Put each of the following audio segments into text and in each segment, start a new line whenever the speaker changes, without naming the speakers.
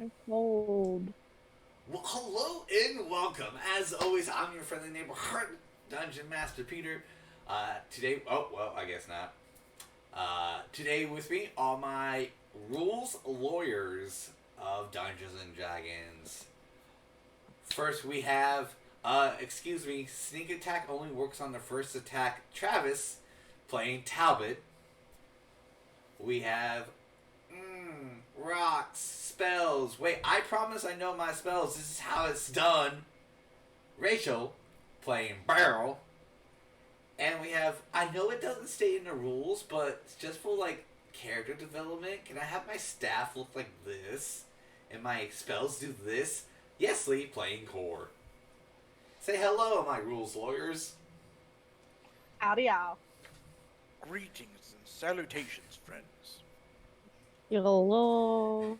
I'm cold.
Well, hello and welcome. As always, I'm your friendly neighborhood Dungeon Master Peter. Today, I guess not. Today with me are my rules lawyers of Dungeons and Dragons. First, we have, sneak attack only works on the first attack. Travis playing Talbot. We have rocks, spells. Wait, I promise I know my spells. This is how it's done. Rachel playing Beryl. And we have, I know it doesn't state in the rules, but it's just for like character development. Can I have my staff look like this? And my spells do this? Yeslie playing Core. Say hello, my rules lawyers.
Howdy, y'all.
Greetings and salutations, friends.
Hello.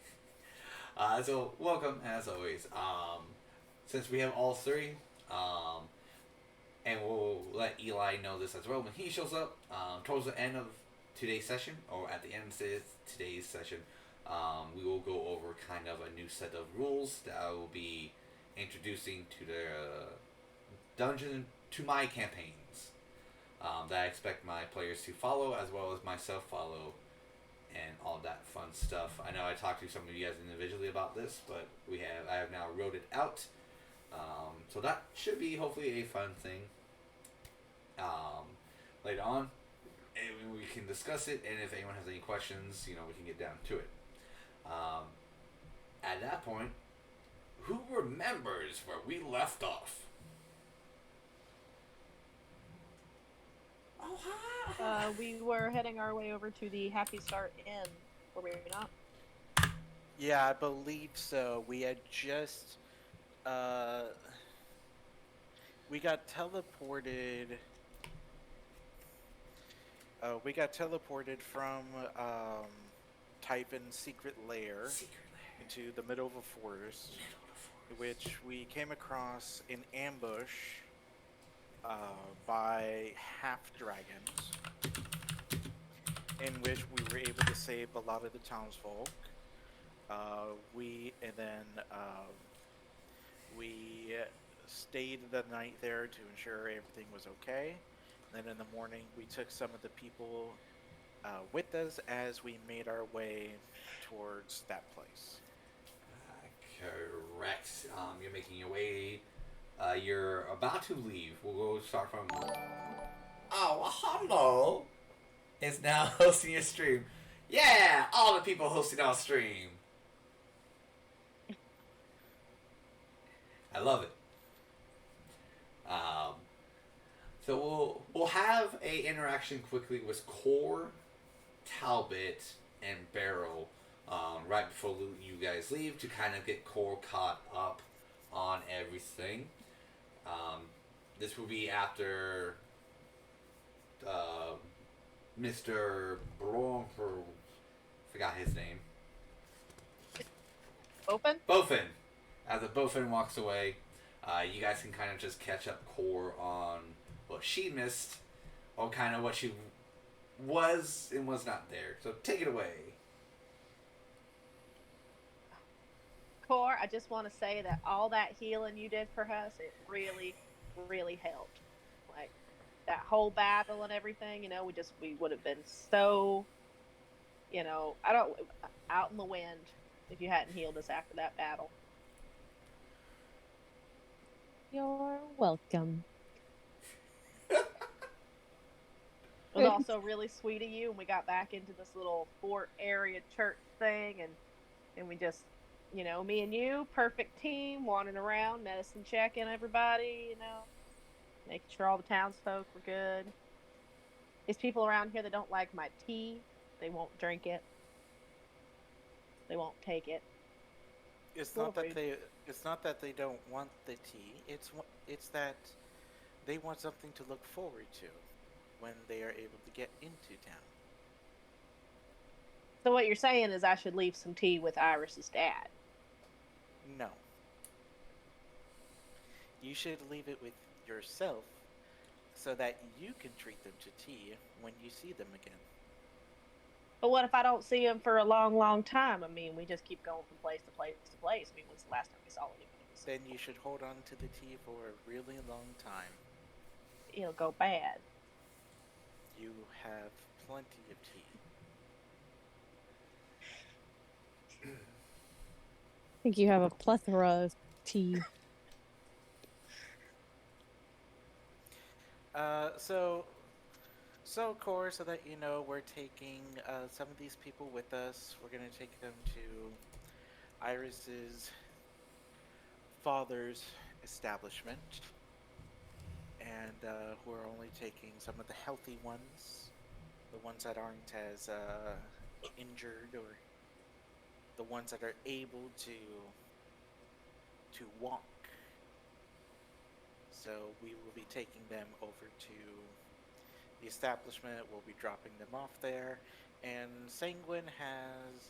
So welcome as always. Since we have all three, and we'll let Eli know this as well when he shows up. Towards the end of today's session, or at the end of today's session, we will go over kind of a new set of rules that I will be introducing to the dungeon, to my campaigns, that I expect my players to follow as well as myself follow, and all that fun stuff. I know I talked to some of you guys individually about this, but I have now wrote it out. So that should be hopefully a fun thing. Later on, and we can discuss it, and if anyone has any questions, we can get down to it. At that point, who remembers where we left off? Oh, hi.
We were heading our way over to the Happy Start Inn, were we not?
Yeah, I believe so. We had just we got teleported. We got teleported from Typhon's secret lair into the middle of a forest, which we came across in ambush by half dragons, in which we were able to save a lot of the townsfolk. We stayed the night there to ensure everything was okay. Then in the morning, we took some of the people with us as we made our way towards that place.
Correct. You're making your way. You're about to leave. We'll go start from. Oh, hello. Is now hosting your stream. Yeah, all the people hosting our stream. I love it. So we'll have a interaction quickly with Core, Talbot, and Beryl, right before you guys leave to kind of get Core caught up on everything. This will be after Mr. Bronfer, forgot his name.
Open?
Bofin. As the Bofin walks away, you guys can kind of just catch up Core on what she missed, or kind of what she was and was not there. So take it away.
Core, I just want to say that all that healing you did for us, it really, really helped. Like, that whole battle and everything, we would have been so, out in the wind if you hadn't healed us after that battle.
You're welcome.
It was also really sweet of you, and we got back into this little fort area church thing, and we just, me and you, perfect team, wandering around, medicine checking everybody, making sure all the townsfolk were good. There's people around here that don't like my tea. They won't drink it. They won't take it.
It's not that they don't want the tea. It's that they want something to look forward to when they are able to get into town.
So what you're saying is I should leave some tea with Iris's dad.
No. You should leave it with yourself so that you can treat them to tea when you see them again.
But what if I don't see him for a long, long time? I mean, we just keep going from place to place to place. I mean, when's the last time we saw anybody?
Then you should hold on to the tea for a really long time.
It'll go bad.
You have plenty of tea.
I think you have a plethora of tea.
So of course, so that you know, we're taking some of these people with us. We're gonna take them to Iris's father's establishment, and we're only taking some of the healthy ones, the ones that aren't as injured, or the ones that are able to walk. So we will be taking them over to the establishment. We'll be dropping them off there, and Senguine has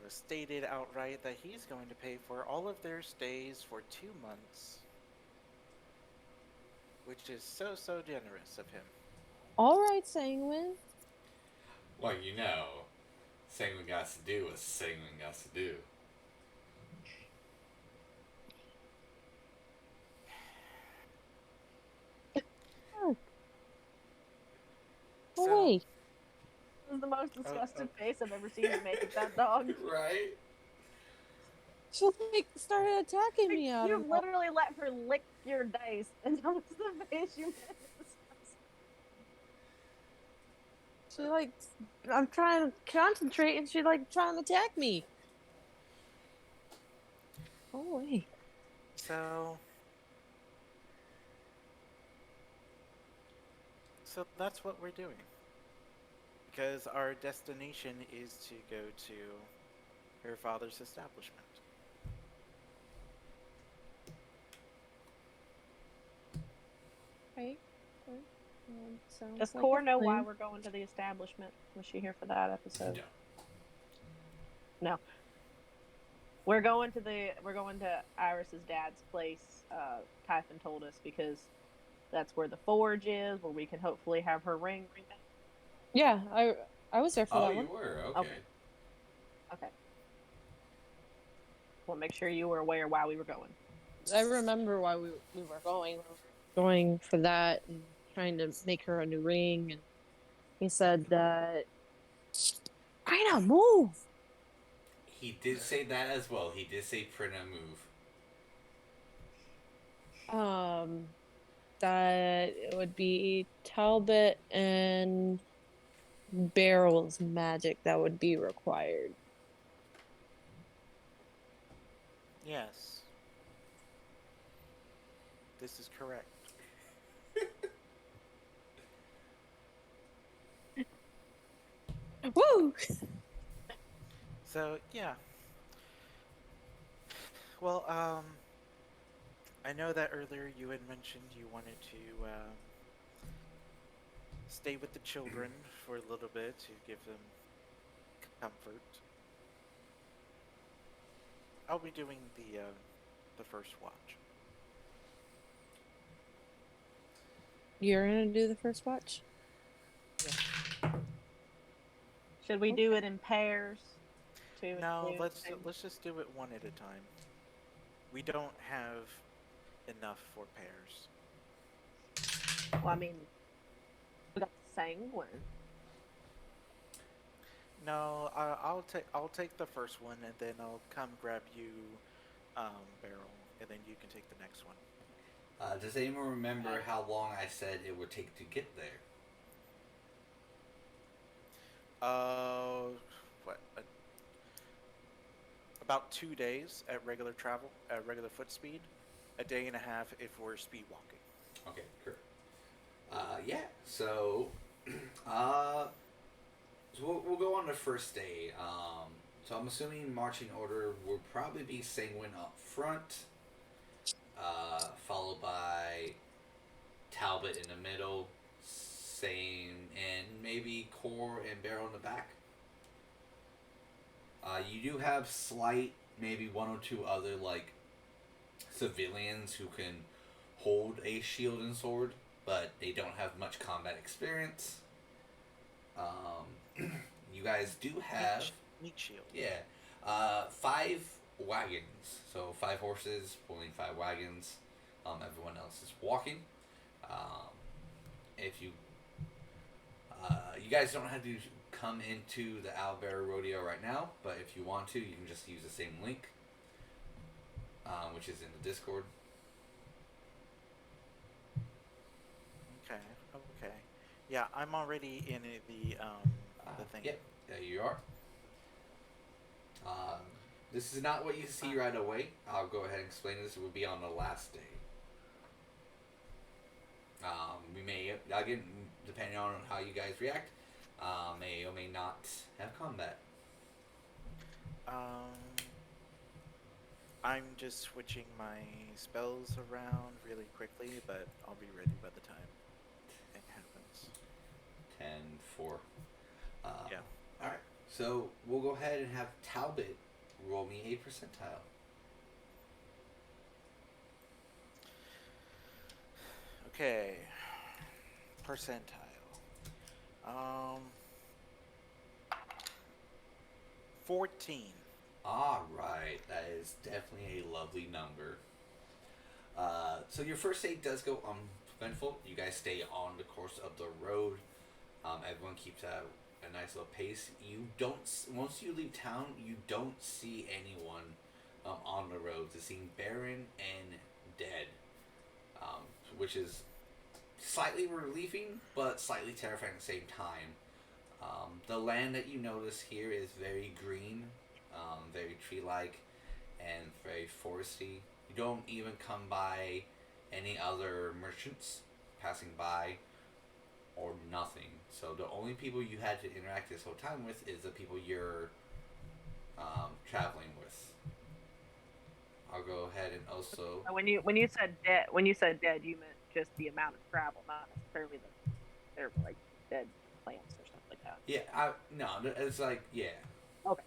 stated outright that he's going to pay for all of their stays for 2 months, which is so generous of him.
All right, Sanguine.
Well, you know, Senguine got to do what Senguine got to do.
Oh, wait.
This is the most disgusted face I've ever seen you make at that dog.
Right?
She like started attacking me out
You
of
literally let her lick your dice, and that was the face you made.
She like, I'm trying to concentrate, and she like trying to attack me. Oh wait.
So that's what we're doing. Because our destination is to go to her father's establishment.
Right.
Does Core know why we're going to the establishment? Was she here for that episode? No. We're going to Iris's dad's place. Typhon told us, because that's where the forge is, where we can hopefully have her ring.
Yeah, I was there for that one.
Oh, you were? Okay.
We'll make sure you were aware why we were going.
I remember why we were going. We were going for that and trying to make her a new ring. And he said that, Prina, move!
He did say that as well. He did say Prina move.
That it would be Talbot and Beryl's magic that would be required.
Yes. This is correct.
Woo!
So, yeah. Well, I know that earlier you had mentioned you wanted to stay with the children for a little bit to give them comfort. I'll be doing the first watch.
You're gonna do the first watch?
Yeah.
Should we do it in pairs?
No, let's just do it one at a time. We don't have enough for pairs.
Well, I mean, we got Senguine.
No, I'll take the first one, and then I'll come grab you, Beryl, and then you can take the next one.
Does anyone remember how long I said it would take to get there?
About 2 days at regular travel, at regular foot speed. A day and a half if we're speed walking.
Okay, correct. Yeah, so, so we'll go on the first day. So I'm assuming marching order will probably be Senguine up front, followed by Talbot in the middle, and maybe Core and Beryl in the back. You do have slight, maybe one or two other, like, civilians who can hold a shield and sword, but they don't have much combat experience. guys do have
meat shield.
yeah, 5 wagons. So 5 horses pulling 5 wagons. Everyone else is walking. Um, if you you guys don't have to come into the Owlbear Rodeo right now, but if you want to, you can just use the same link, which is in the Discord.
Okay. Okay. Yeah, I'm already in the thing.
Yep, there you are. This is not what you see right away. I'll go ahead and explain this. It will be on the last day. We may, again, depending on how you guys react, may or may not have combat.
I'm just switching my spells around really quickly, but I'll be ready by the time it happens.
10, 4.
Yeah.
Alright, so we'll go ahead and have Talbot roll me a percentile.
Okay. Percentile. 14.
Alright, that is definitely a lovely number. So your first aid does go uneventful. You guys stay on the course of the road. Everyone keeps a nice little pace. You don't, once you leave town, you don't see anyone on the roads. It seems barren and dead, which is slightly relieving, but slightly terrifying at the same time. The land that you notice here is very green, very tree-like, and very foresty. You don't even come by any other merchants passing by, or nothing. So the only people you had to interact this whole time with is the people you're traveling with. I'll go ahead and also.
When you said dead, you meant just the amount of travel, not necessarily they're like dead plants or something like that.
Yeah, no, it's like yeah.
Okay.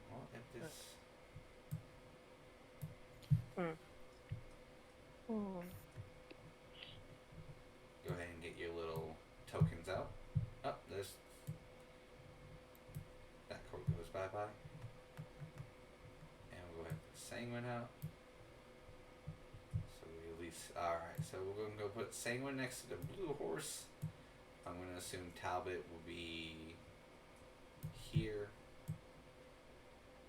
Well, if this. Go ahead and get your little tokens out. Oh, there's that code goes bye-bye. And we'll go ahead and put Senguine out. So we release. Alright, so we're going to go put Senguine next to the blue horse. I'm going to assume Talbot will be here.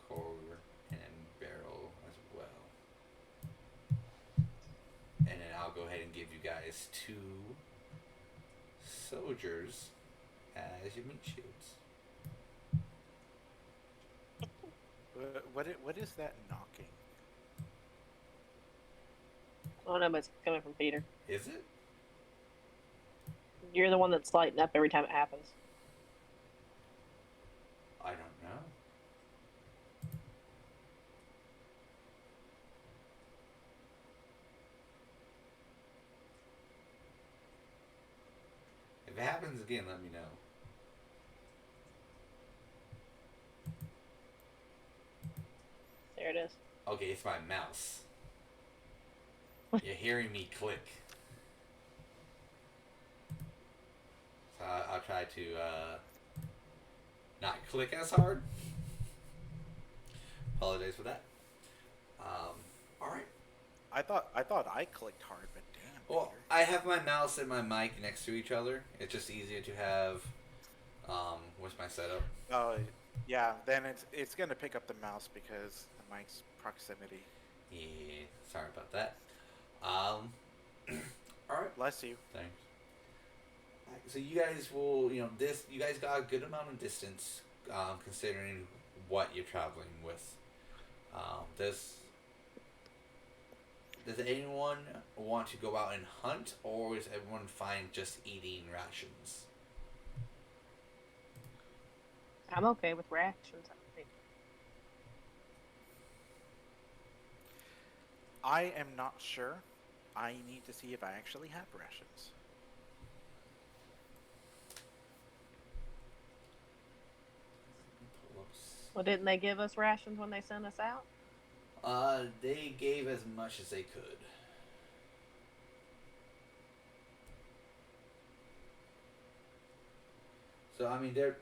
Core and Beryl as well. And then I'll go ahead and give you guys 2 soldiers as your meat shields.
What is that knocking?
Oh no, but it's coming from Peter.
Is it?
You're the one that's lighting up every time it happens.
I don't know. If it happens again, let me know.
There it is.
Okay, it's my mouse. You're hearing me click. So I'll try to not click as hard. Apologize for that. Alright.
I thought I clicked hard, but damn.
Well,
Peter.
I have my mouse and my mic next to each other. It's just easier to have with my setup.
Oh, yeah. Then it's gonna pick up the mouse because the mic's proximity.
Yeah, sorry about that. Alright.
Bless you.
Thanks. So you guys will, you guys got a good amount of distance, considering what you're traveling with. Does anyone want to go out and hunt, or is everyone fine just eating rations?
I'm okay with rations. I think.
I am not sure. I need to see if I actually have rations.
Well, didn't they give us rations when they sent us out?
They gave as much as they could. So I mean, there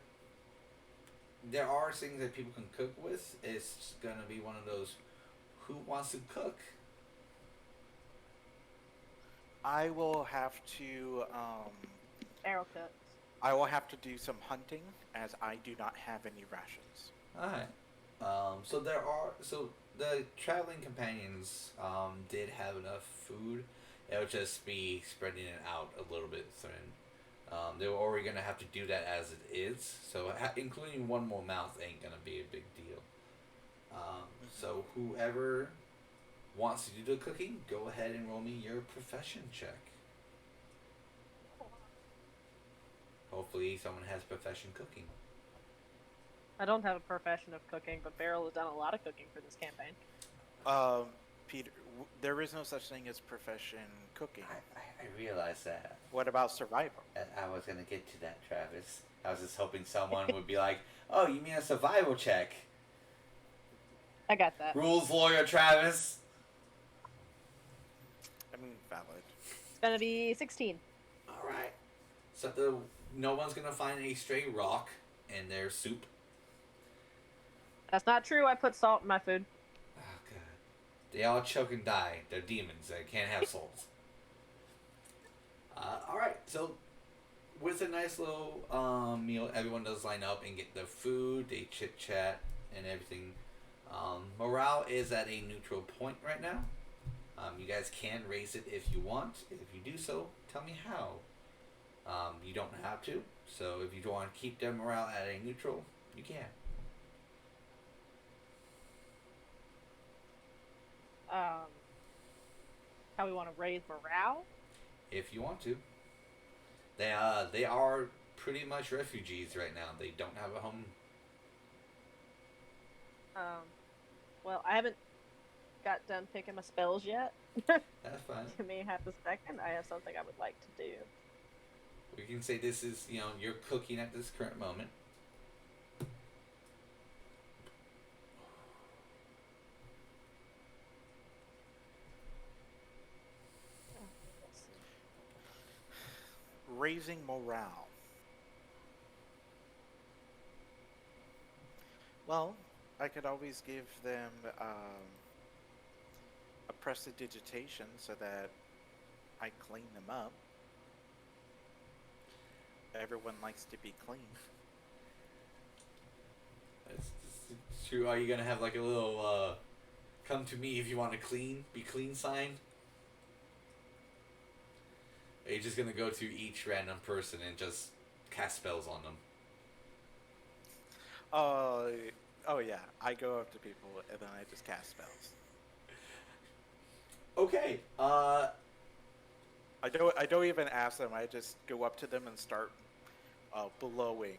are things that people can cook with. It's gonna be one of those. Who wants to cook?
I will have to.
Arrow cooks.
I will have to do some hunting, as I do not have any rations.
All right. So the traveling companions did have enough food. It would just be spreading it out a little bit thin. They were already gonna have to do that as it is, so including one more mouth ain't gonna be a big deal. So whoever wants to do the cooking, go ahead and roll me your profession check. Hopefully someone has profession cooking.
I don't have a profession of cooking, but Beryl has done a lot of cooking for this campaign.
Peter, there is no such thing as profession cooking.
I realize that.
What about survival?
I was gonna get to that, Travis. I was just hoping someone would be like, "Oh, you mean a survival check?"
I got that.
Rules lawyer Travis.
I mean, valid.
It's gonna be 16.
All right. So no one's gonna find a stray rock in their soup.
That's not true. I put salt in my food.
Oh god. They all choke and die. They're demons. They can't have souls. Alright, so with a nice little meal, everyone does line up and get their food, they chit chat and everything. Morale is at a neutral point right now. You guys can raise it if you want. If you do so, tell me how. You don't have to, so if you don't want to keep their morale at a neutral, you can.
How we want to raise morale?
If you want to. They are pretty much refugees right now. They don't have a home.
Well, I haven't got done picking my spells yet.
That's fine.
Give me half a second. I have something I would like to do.
We can say this is, you're cooking at this current moment.
Raising morale. Well, I could always give them a prestidigitation so that I clean them up. Everyone likes to be clean.
It's true. Are you gonna have like a little come to me if you want to be clean sign? Are you just gonna go to each random person and just cast spells on them?
Oh yeah, I go up to people and then I just cast spells.
Okay.
I don't even ask them. I just go up to them and start blowing.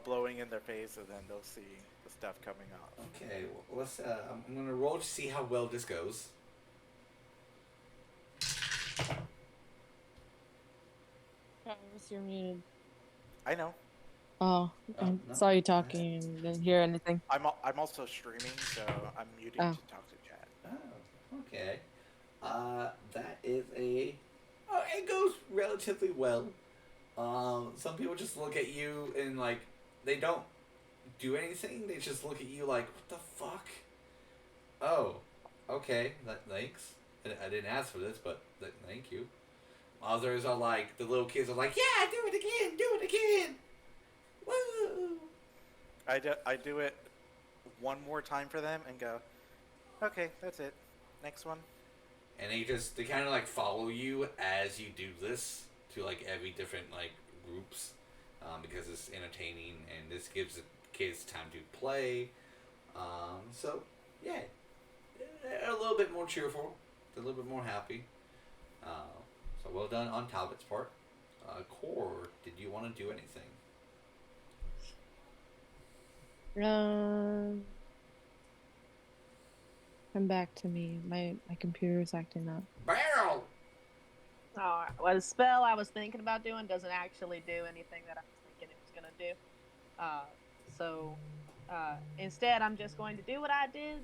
Blowing in their face, and then they'll see the stuff coming off.
Okay. Well, let's. I'm gonna roll to see how well this goes.
Travis, you're muted.
I know.
Oh, I
no.
saw you talking and didn't hear anything.
I'm also streaming, so I'm muting to talk to chat.
Oh, okay. That is a. Oh, it goes relatively well. Some people just look at you and like they don't do anything. They just look at you like, what the fuck? Oh, okay. Thanks. I didn't ask for this, but thank you. Others are like, the little kids are like, yeah, do it again. Woo!
I do it one more time for them and go, okay, that's it. Next one.
And they kind of like follow you as you do this to like every different like groups, because it's entertaining and this gives the kids time to play. So yeah, they're a little bit more cheerful. They're a little bit more happy. So well done on Talbot's part. Core, did you want to do anything?
Come back to me. My computer's acting up.
Beryl!
Alright, well, the spell I was thinking about doing doesn't actually do anything that I was thinking it was going to do. So instead, I'm just going to do what I did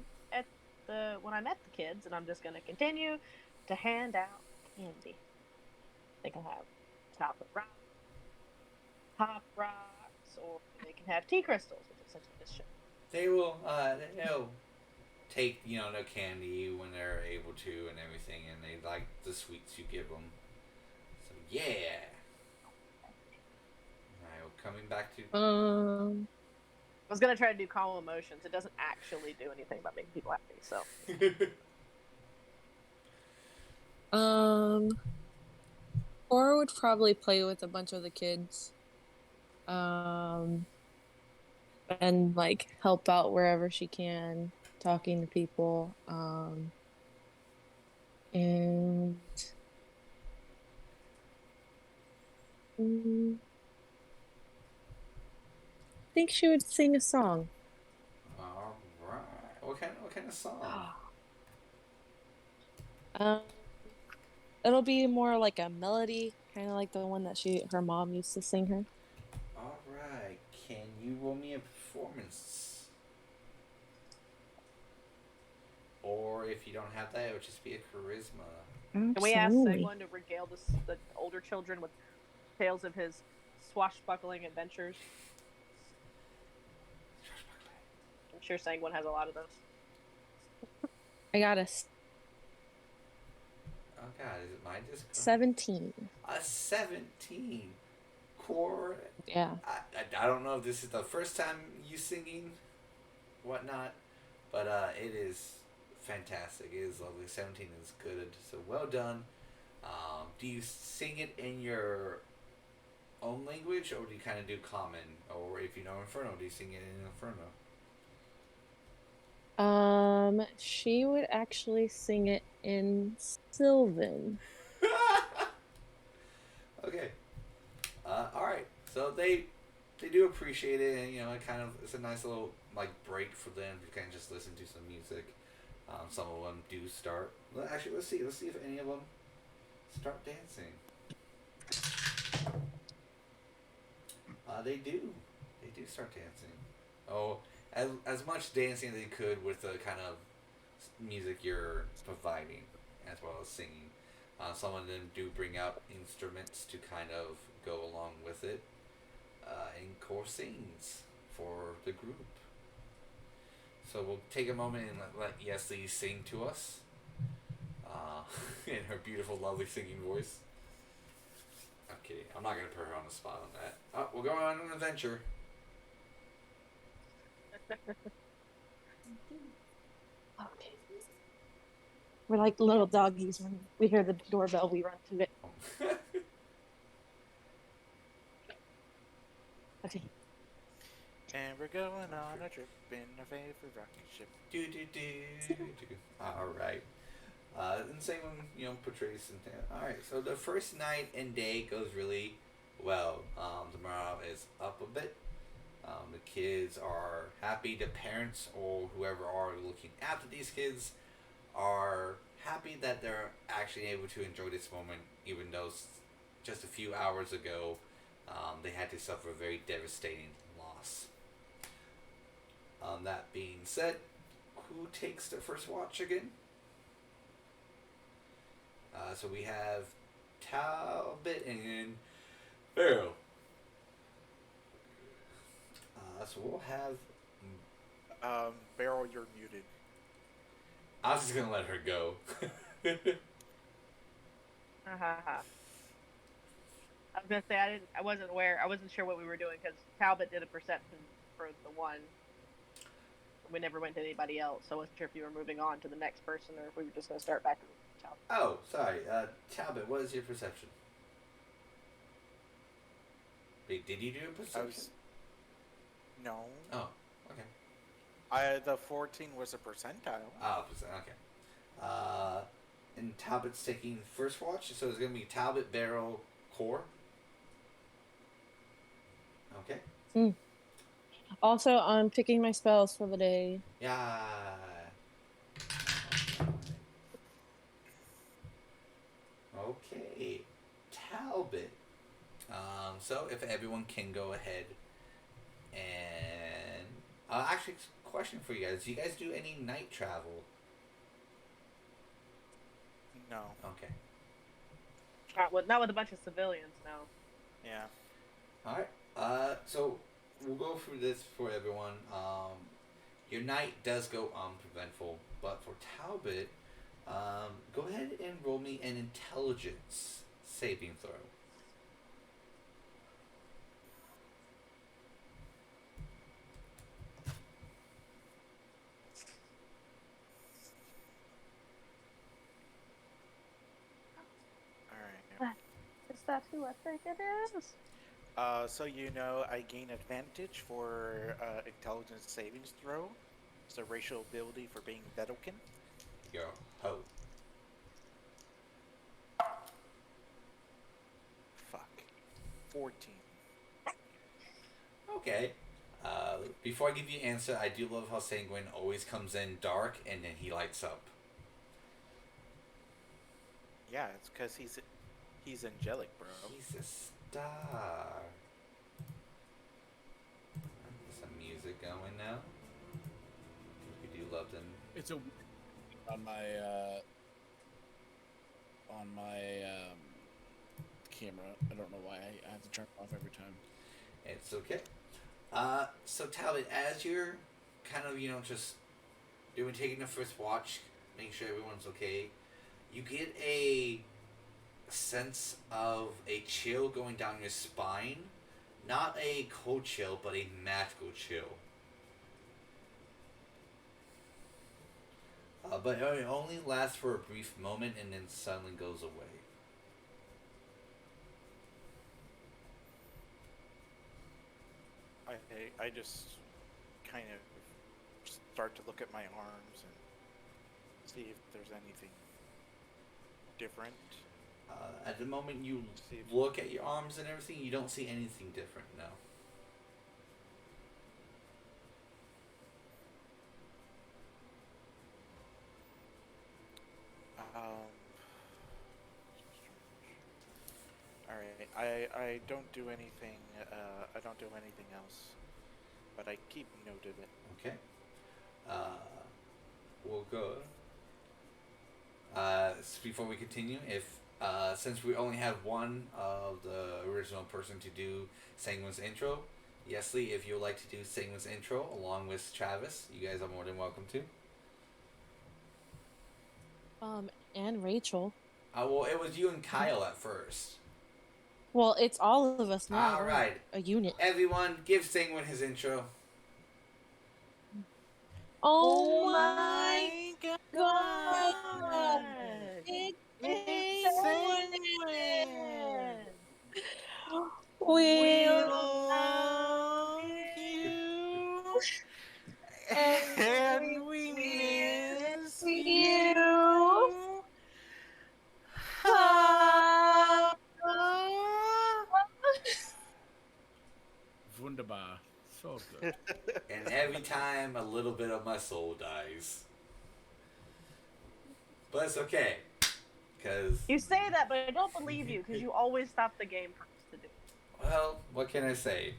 when I met the kids, and I'm just going to continue to hand out candy. I think I'll have top of rock, top rocks, or they can have tea crystals, which is essentially this shit.
They'll take, their candy when they're able to and everything, and they like the sweets you give them. So, yeah. Alright, well, coming back to...
I was gonna try to do calm emotions. It doesn't actually do anything but making people happy, so.
Cora would probably play with a bunch of the kids. And like help out wherever she can, talking to people. And I think she would sing a song.
Alright. What kind of song?
It'll be more like a melody, kind of like the one that her mom used to sing her.
Alright. Can you roll me a performance? Or if you don't have that, it would just be a charisma.
Can we ask Senguine to regale the older children with tales of his swashbuckling adventures? I'm sure Senguine has a lot of those.
I got a
Oh god, is it mine just
17.
A 17. Core.
Yeah.
I don't know if this is the first time you singing, whatnot, but it is fantastic. It is lovely. 17 is good. So well done. Do you sing it in your own language, or do you kind of do common? Or if you know Inferno, do you sing it in Inferno?
She would actually sing it in Sylvan.
Okay. Alright. So they do appreciate it, and it's a nice little break for them to kind of just listen to some music. Some of them do start. Well, actually, let's see if any of them start dancing. They do start dancing. Oh, as much dancing as they could with the kind of music you're providing, as well as singing. Some of them do bring out instruments to kind of go along with it. And Core sings for the group. So we'll take a moment and let Yeslie sing to us. In her beautiful, lovely singing voice. I'm kidding. I'm not going to put her on the spot on that. We're going on an adventure.
Okay. We're like little doggies. When we hear the doorbell, we run to it. Okay.
And we're going on a trip in our favorite rocket ship.
Alright. And same one, portrays and alright, so the first night and day goes really well. The morale is up a bit. The kids are happy. The parents or whoever are looking after these kids are happy that they're actually able to enjoy this moment, even though just a few hours ago they had to suffer a very devastating loss. That being said, who takes the first watch again? So we have Talbot and Beryl. So we'll have...
Beryl, you're muted.
I was just going to let her go.
I was going to say, I wasn't sure what we were doing, because Talbot did a perception for the one. We never went to anybody else, so I wasn't sure if you were moving on to the next person, or if we were just going to start back with Talbot.
Oh, sorry. Talbot, what is your perception? Wait, did you do a perception?
No.
Oh, okay.
The 14 was a percentile.
Oh, okay. And Talbot's taking first watch, so it's going to be Talbot, Beryl, Core. Okay.
Also, I'm picking my spells for the day.
Yeah. Okay. Talbot. So if everyone can go ahead and... actually, question for you guys. Do you guys do any night travel?
No.
Okay.
Not with a bunch of civilians, no.
Yeah.
Alright. So we'll go through this for everyone. Your night does go uneventful, but for Talbot, go ahead and roll me an intelligence saving throw.
All right.
Is that who I think it is?
So I gain advantage for intelligence savings throw. It's a racial ability for being Vedokin.
Your ho.
Fuck. 14.
Okay. Before I give you an answer, I do love how Senguine always comes in dark and then he lights up.
Yeah, it's because he's angelic, bro.
He's a star. Some music going now. We do love them.
It's a on my camera. I don't know why I have to turn it off every time.
It's okay. So Talbot, as you're kind of, just taking the first watch, making sure everyone's okay, you get a sense of a chill going down your spine. Not a cold chill, but a magical chill. But it only lasts for a brief moment and then suddenly goes away.
I just kind of start to look at my arms and see if there's anything different.
At the moment you
See if-
look at your arms and everything, you don't see anything different, no.
All right. I don't do anything. I don't do anything else, but I keep note of it.
Okay. We'll go. Before we continue, if since we only have one of the original person to do Senguine's intro, Yeslie, if you would like to do Senguine's intro along with Travis, you guys are more than welcome to.
And Rachel.
Well, it was you and Kyle at first.
Well, it's all of us now.
All
We're
right.
a unit.
Everyone, give Senguine his intro.
Oh my
God!
God!
It's
We
love you, and we miss you.
Wunderbar. So good.
And every time, a little bit of my soul dies. But it's okay. Because,
You say that, but I don't believe you because you always stop the game for us to do.
well, what can I say?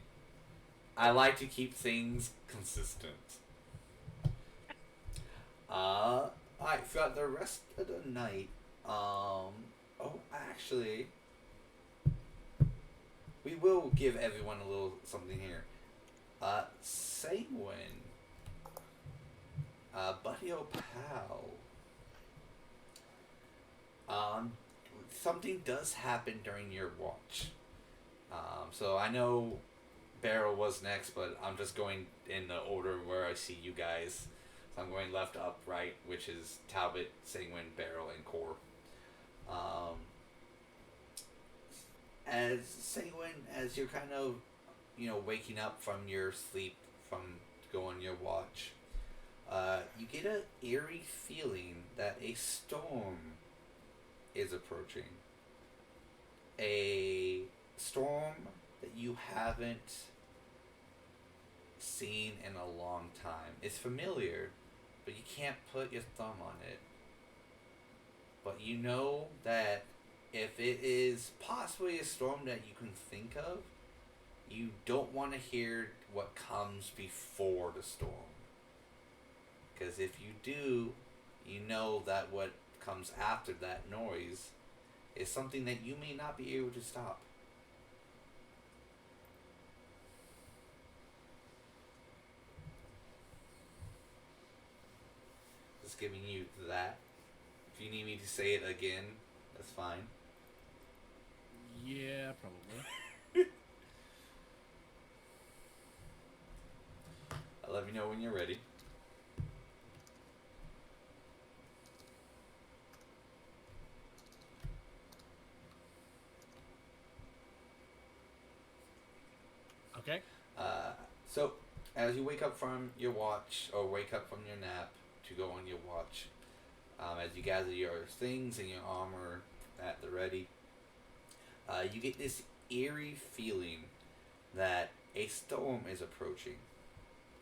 I like to keep things consistent. Alright, throughout the rest of the night, actually, we will give everyone a little something here. Senguine, buddy o' pal, something does happen during your watch. So I know Beryl was next, but I'm just going in the order where I see you guys. So I'm going left, up, right, which is Talbot, Senguine, Beryl, and Core. As Senguine, as you're kind of, waking up from your sleep, from going your watch, you get an eerie feeling that a storm is approaching. A storm that you haven't seen in a long time. It's familiar, but you can't put your thumb on it. But you know that if it is possibly a storm that you can think of, you don't want to hear what comes before the storm. Because if you do, you know that what comes after that noise is something that you may not be able to stop. Just giving you that. If you need me to say it again, that's fine.
Yeah, probably.
Let me know when you're ready.
Okay.
So, as you wake up from your watch, or wake up from your nap to go on your watch, as you gather your things and your armor at the ready, you get this eerie feeling that a storm is approaching.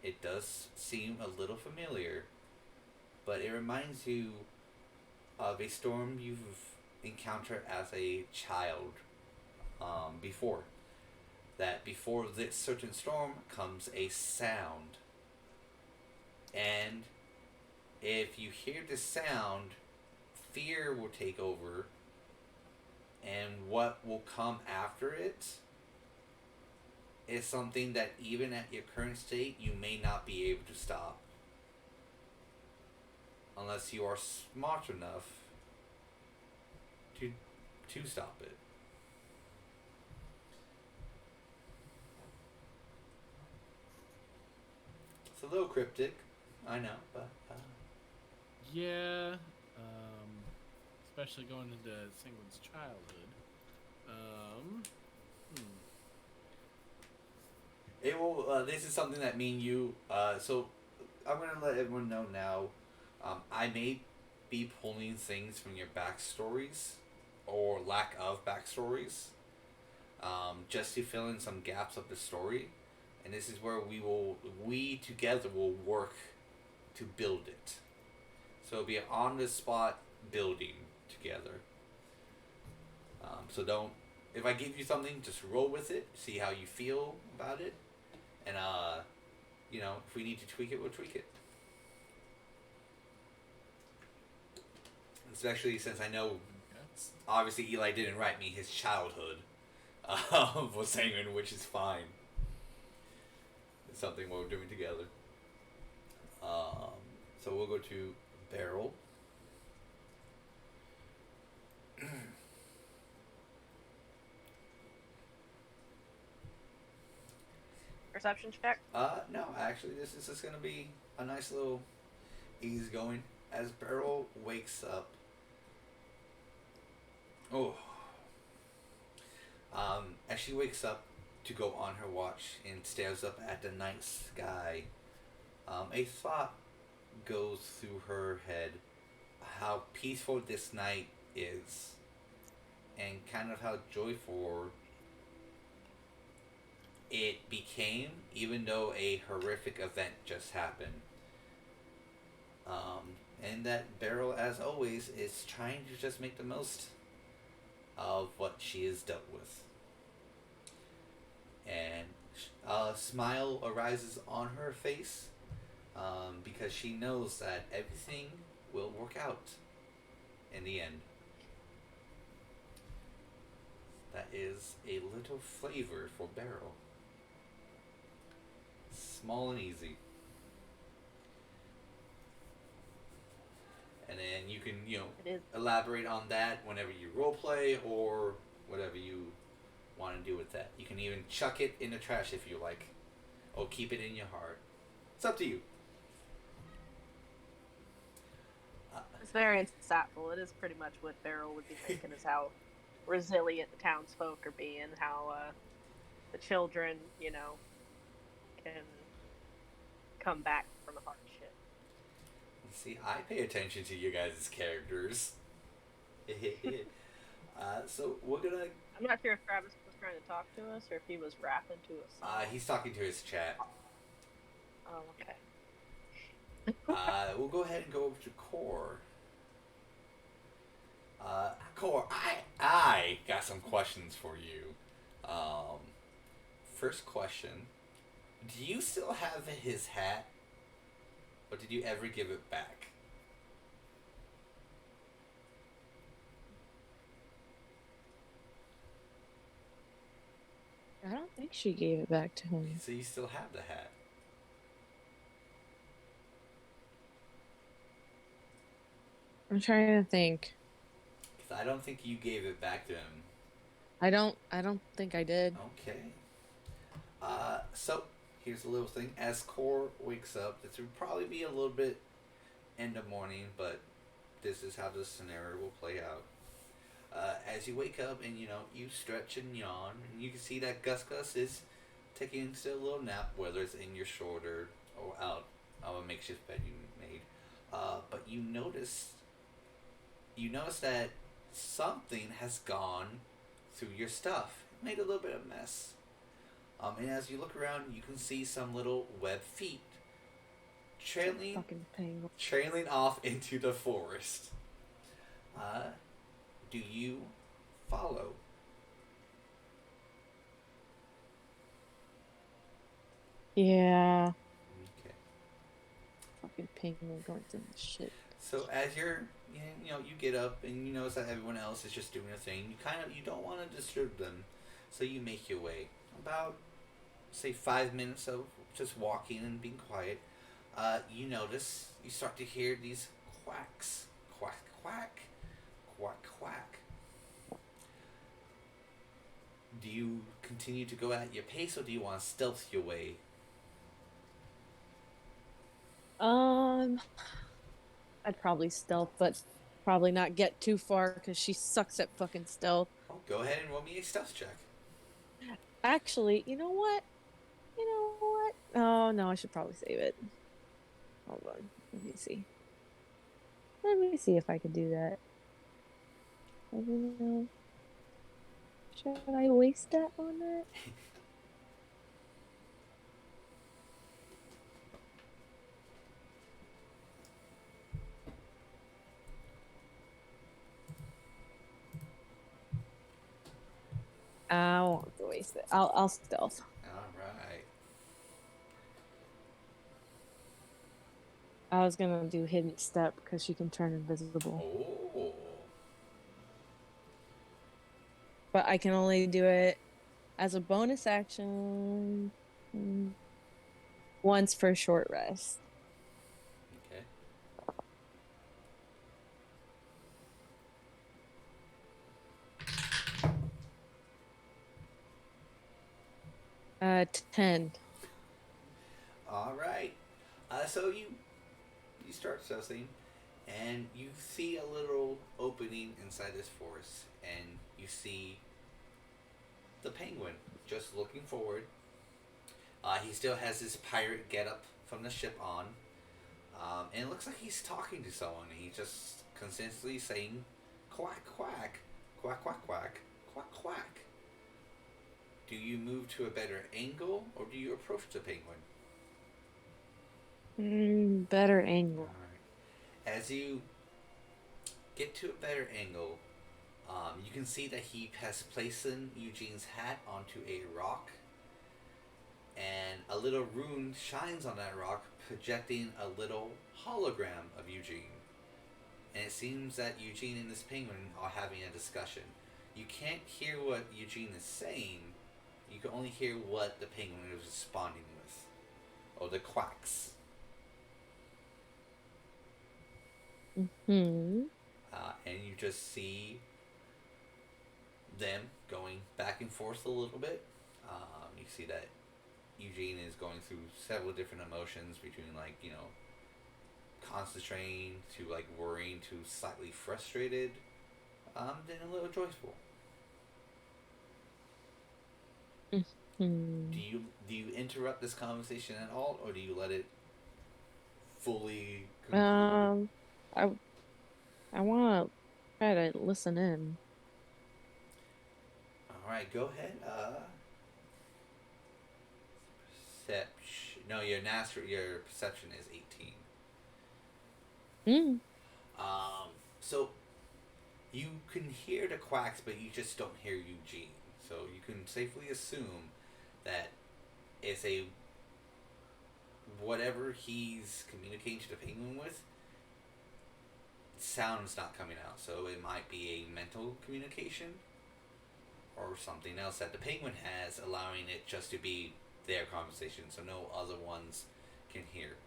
It does seem a little familiar, but it reminds you of a storm you've encountered as a child before. That before this certain storm comes a sound. And if you hear the sound, fear will take over, and what will come after it is something that even at your current state you may not be able to stop. Unless you are smart enough to stop it. It's a little cryptic, I know, but
Yeah. Especially going into Senguine's childhood.
it will. This is something that me and you. So I'm gonna let everyone know now. I may be pulling things from your backstories or lack of backstories, just to fill in some gaps of the story, and this is where we together will work to build it. So it'll be an on the spot building together. So don't. If I give you something, just roll with it. See how you feel about it, and if we need to tweak it, we'll tweak it. Especially since I know, obviously Eli didn't write me his childhood was Senguine, which is fine. It's something we're doing together. So we'll go to Beryl.
Perception check.
No, actually, this is just gonna be a nice little ease going as Beryl wakes up. As she wakes up to go on her watch and stares up at the night sky, a thought goes through her head how peaceful this night is and kind of how joyful it became, even though a horrific event just happened. And that Beryl, as always, is trying to just make the most of what she has dealt with. And a smile arises on her face because she knows that everything will work out in the end. That is a little flavor for Beryl. Small and easy. And then you can, elaborate on that whenever you roleplay or whatever you want to do with that. You can even chuck it in the trash if you like, or keep it in your heart. It's up to you.
It's very insightful. It is pretty much what Beryl would be thinking is how resilient the townsfolk are being, how the children, can come back from a hardship.
See, I pay attention to you guys' characters. So we're gonna...
I'm not sure if Travis was trying to talk to us or if he was rapping to us.
He's talking to his chat.
Oh, okay.
We'll go ahead and go over to Core. Core, I got some questions for you. First question. Do you still have his hat? Or did you ever give it back?
I think she gave it back to him.
So you still have the hat.
I'm trying to think.
Because I don't think you gave it back to him.
I don't think I did.
Okay. So here's a little thing. As Core wakes up, this would probably be a little bit end of morning, but this is how the scenario will play out. As you wake up and you stretch and yawn, and you can see that Gus is taking still a little nap, whether it's in your shoulder or out of a makeshift bed you made. But you notice that something has gone through your stuff. It made a little bit of mess. And as you look around, you can see some little web feet trailing off into the forest. Do you follow?
Yeah.
Okay.
Fucking penguin going through the shit.
So as you get up and you notice that everyone else is just doing a thing. You don't want to disturb them, so you make your way. About, say, 5 minutes of just walking and being quiet. You start to hear these quacks, quack, quack, quack, quack. Do you continue to go at your pace, or do you want to stealth your way?
I'd probably stealth, but probably not get too far because she sucks at fucking stealth.
Oh, go ahead and roll me a stealth check.
Actually, you know what? Oh no, I should probably save it. Hold on. Let me see. Let me see if I can do that. I don't know. Should I waste that on that? I won't have to waste it. I'll stealth.
Alright.
I was gonna do hidden step because she can turn invisible.
Oh.
But I can only do it as a bonus action once for a short rest.
Okay.
10.
Alright. So you start sussing, and you see a little opening inside this forest, and you see the penguin just looking forward. He still has his pirate getup from the ship on, and it looks like he's talking to someone. He's just consistently saying, "Quack quack, quack quack quack, quack quack." Do you move to a better angle, or do you approach the penguin?
Better angle.
Alright. As you get to a better angle, you can see that he has placed Eugene's hat onto a rock, and a little rune shines on that rock, projecting a little hologram of Eugene. And it seems that Eugene and this penguin are having a discussion. You can't hear what Eugene is saying. You can only hear what the penguin is responding with, or the quacks. And you just see them going back and forth a little bit. You see that Eugene is going through several different emotions between, concentrating to, worrying to slightly frustrated, then a little joyful. Do you interrupt this conversation at all, or do you let it fully conclude?
I want to try to listen in.
All right, go ahead. Perception. No, your perception is 18. So you can hear the quacks, but you just don't hear Eugene. So you can safely assume that it's whatever he's communicating to the penguin with, sound's not coming out. So it might be a mental communication, or something else that the penguin has, allowing it just to be their conversation, so no other ones can hear.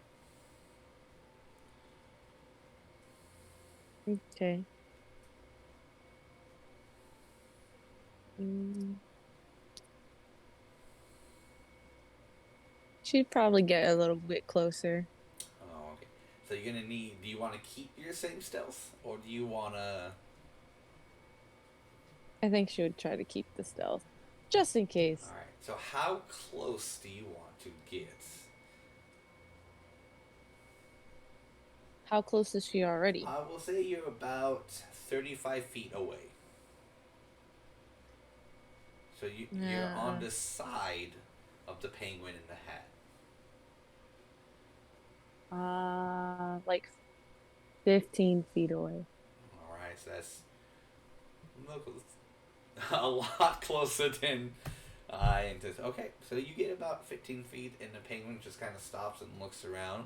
Okay. Mm. She'd probably get a little bit closer.
Oh, okay. So you're gonna need. Do you want to keep your same stealth, or do you wanna?
I think she would try to keep the stealth, just in case.
All right. So how close do you want to get?
How close is she already?
I will say you're about 35 feet away. So you're on the side of the penguin in the hat.
Like 15 feet away.
All right, so that's a lot closer than I anticipated. Okay, so you get about 15 feet, and the penguin just kind of stops and looks around.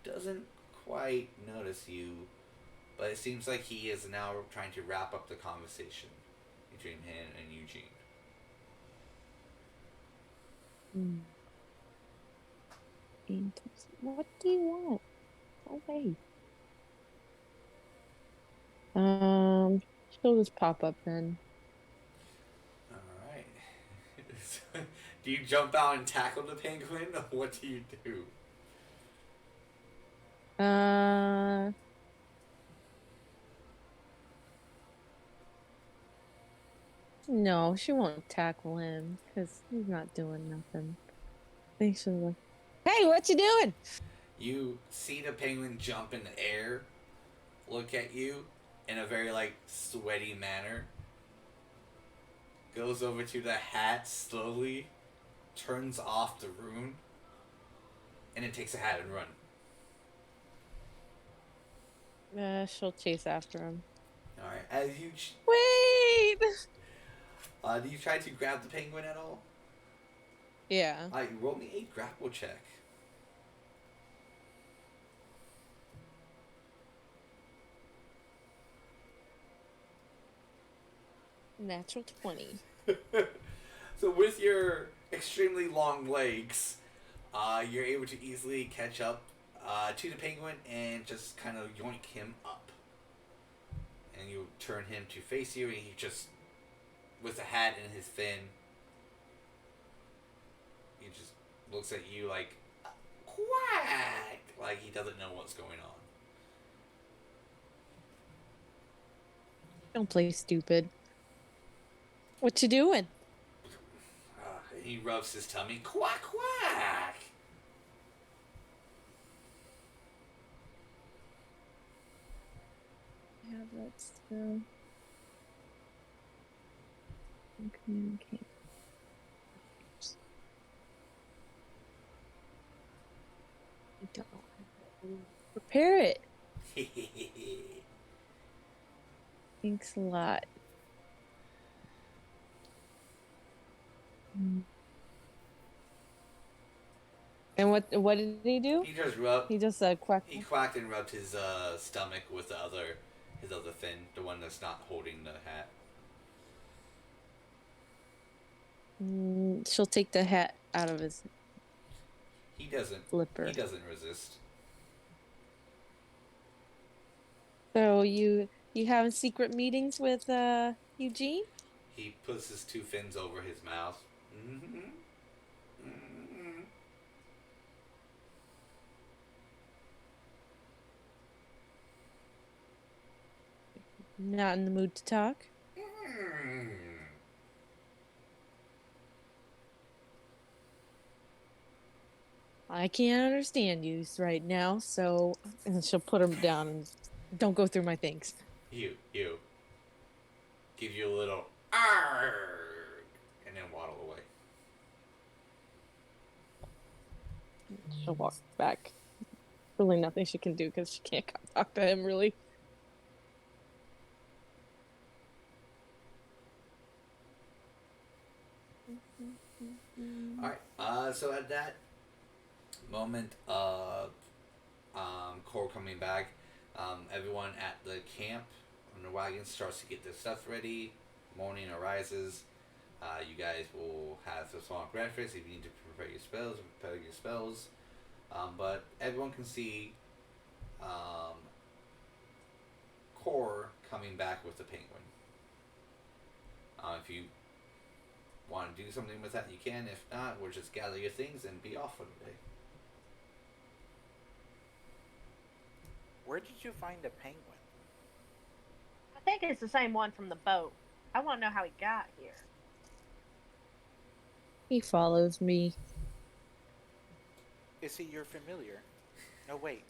Doesn't quite notice you, but it seems like he is now trying to wrap up the conversation between him and Eugene.
What do you want? Okay. She'll just pop up then.
Alright. Do you jump out and tackle the penguin, or what do you do?
No, she won't tackle him because he's not doing nothing. I think she'll like, hey, what you doing?
You see the penguin jump in the air, look at you in a very, like, sweaty manner, goes over to the hat slowly, turns off the rune, and then takes the hat and run.
She'll chase after him.
Alright, as you...
Wait!
do you try to grab the penguin at all?
Yeah.
Alright, roll me a grapple check.
Natural 20.
So with your extremely long legs, you're able to easily catch up to the penguin and just kind of yoink him up. And you turn him to face you, and he just, with the hat and his fin, he just looks at you like, quack! Like he doesn't know what's going on.
Don't play stupid. What you doing?
He rubs his tummy, quack, quack!
I have that still. Communicate. I don't have it. Prepare it. Thanks a lot. And what did he do?
He just rubbed.
He just quacked.
He quacked and rubbed his stomach with his other fin, the one that's not holding the hat.
She'll take the hat out of his.
He doesn't.
Flipper.
He doesn't resist.
So you having secret meetings with Eugene?
He puts his two fins over his mouth. Mm-hmm. Mm-hmm.
Not in the mood to talk.
Mm.
I can't understand you right now, so and she'll put him down and don't go through my things.
You. Give you a little arg, and then waddle away.
She'll walk back. Really nothing she can do because she can't talk to him, really.
Alright, so at that moment of Cole coming back, everyone at the camp on the wagon starts to get their stuff ready. morning arises, you guys will have some small breakfast if you need to prepare your spells. But everyone can see um, Core coming back with the penguin. If you want to do something with that, you can. If not, we'll just gather your things and be off for the day.
Where did you find a penguin?
I think it's the same one from the boat. I want to know how he got here.
He follows me.
Is he your familiar? No, wait.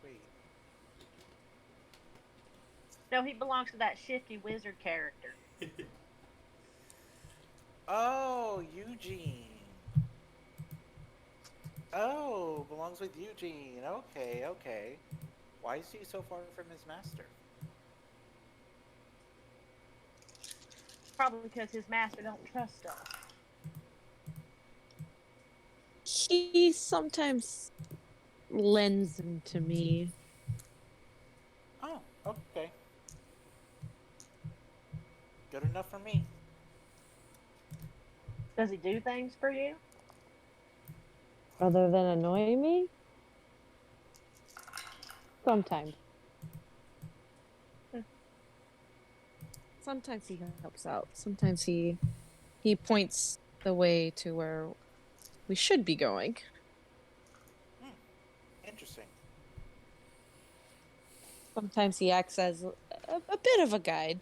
Wait.
No, he belongs to that shifty wizard character.
Oh, Eugene. Oh, belongs with Eugene. Okay, okay. Why is he so far from his master?
Probably because his master don't trust us.
He sometimes lends them to me.
Oh, okay. Good enough for me.
Does he do things for you?
Other than annoy me? Sometimes. Sometimes he helps out. Sometimes he points the way to where we should be going.
Interesting.
Sometimes he acts as a bit of a guide.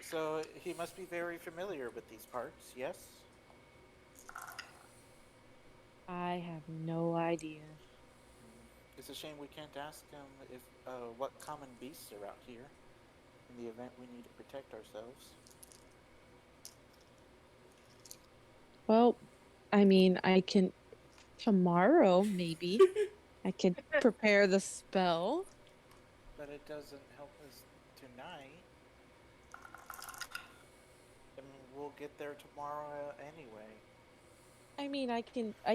So he must be very familiar with these parts, yes?
I have no idea.
It's a shame we can't ask him if what common beasts are out here in the event we need to protect ourselves.
Well, I mean, I can tomorrow maybe. I could prepare the spell.
But it doesn't help us tonight. I mean, we'll get there tomorrow anyway.
I mean, I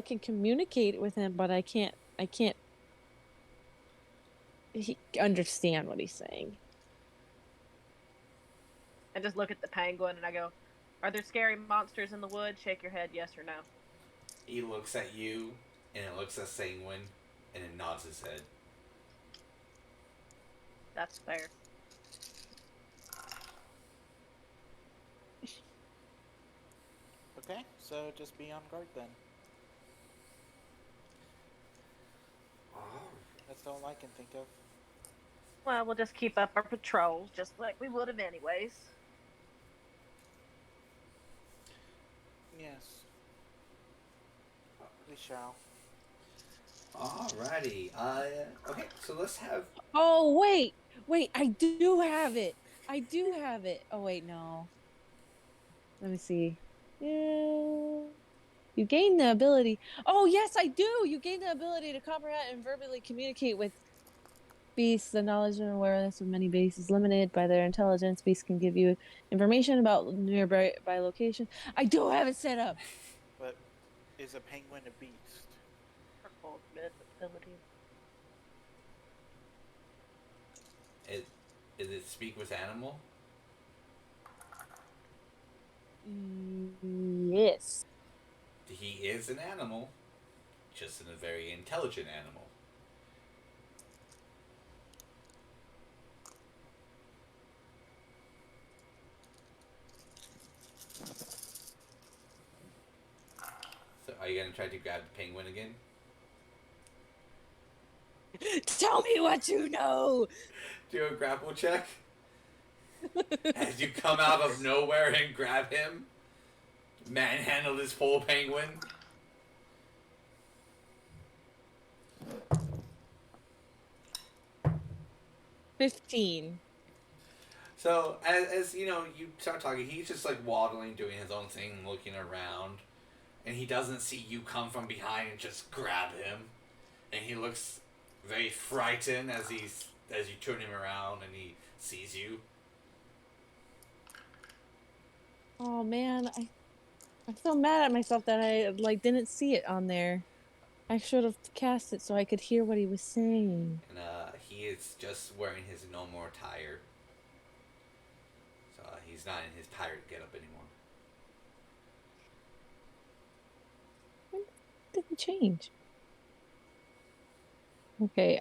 can communicate with him, but I can't understand what he's saying.
I just look at the penguin and I go, "Are there scary monsters in the woods?" Shake your head, yes or no.
He looks at you, and it looks at Senguine, and it nods his head.
That's fair.
Okay, so just be on guard then. That's all I can think of.
Well, we'll just keep up our patrols just like we would have anyways.
Yes. We shall.
Alrighty. Okay, so let's have.
Oh, wait, I do have it. Oh, wait, no. Let me see. Yeah. You gain the ability. Oh, yes, I do. You gain the ability to comprehend and verbally communicate with beasts. The knowledge and awareness of many beasts is limited by their intelligence. Beasts can give you information about nearby location. I do have it set up.
But is a penguin a beast?
Purple ability.
Is it speak with animal?
Yes.
He is an animal, just a very intelligent animal. So, are you gonna try to grab the penguin again?
Tell me what you know.
Do a grapple check. As you come out of nowhere and grab him, manhandle this poor penguin.
15.
So as you know, you start talking. He's just like waddling, doing his own thing, looking around, and he doesn't see you come from behind and just grab him. And he looks very frightened as you turn him around and he sees you.
Oh man, I'm so mad at myself that I didn't see it on there. I should have cast it so I could hear what he was saying.
And he is just wearing his normal attire. So he's not in his pirate getup anymore.
Didn't change. Okay,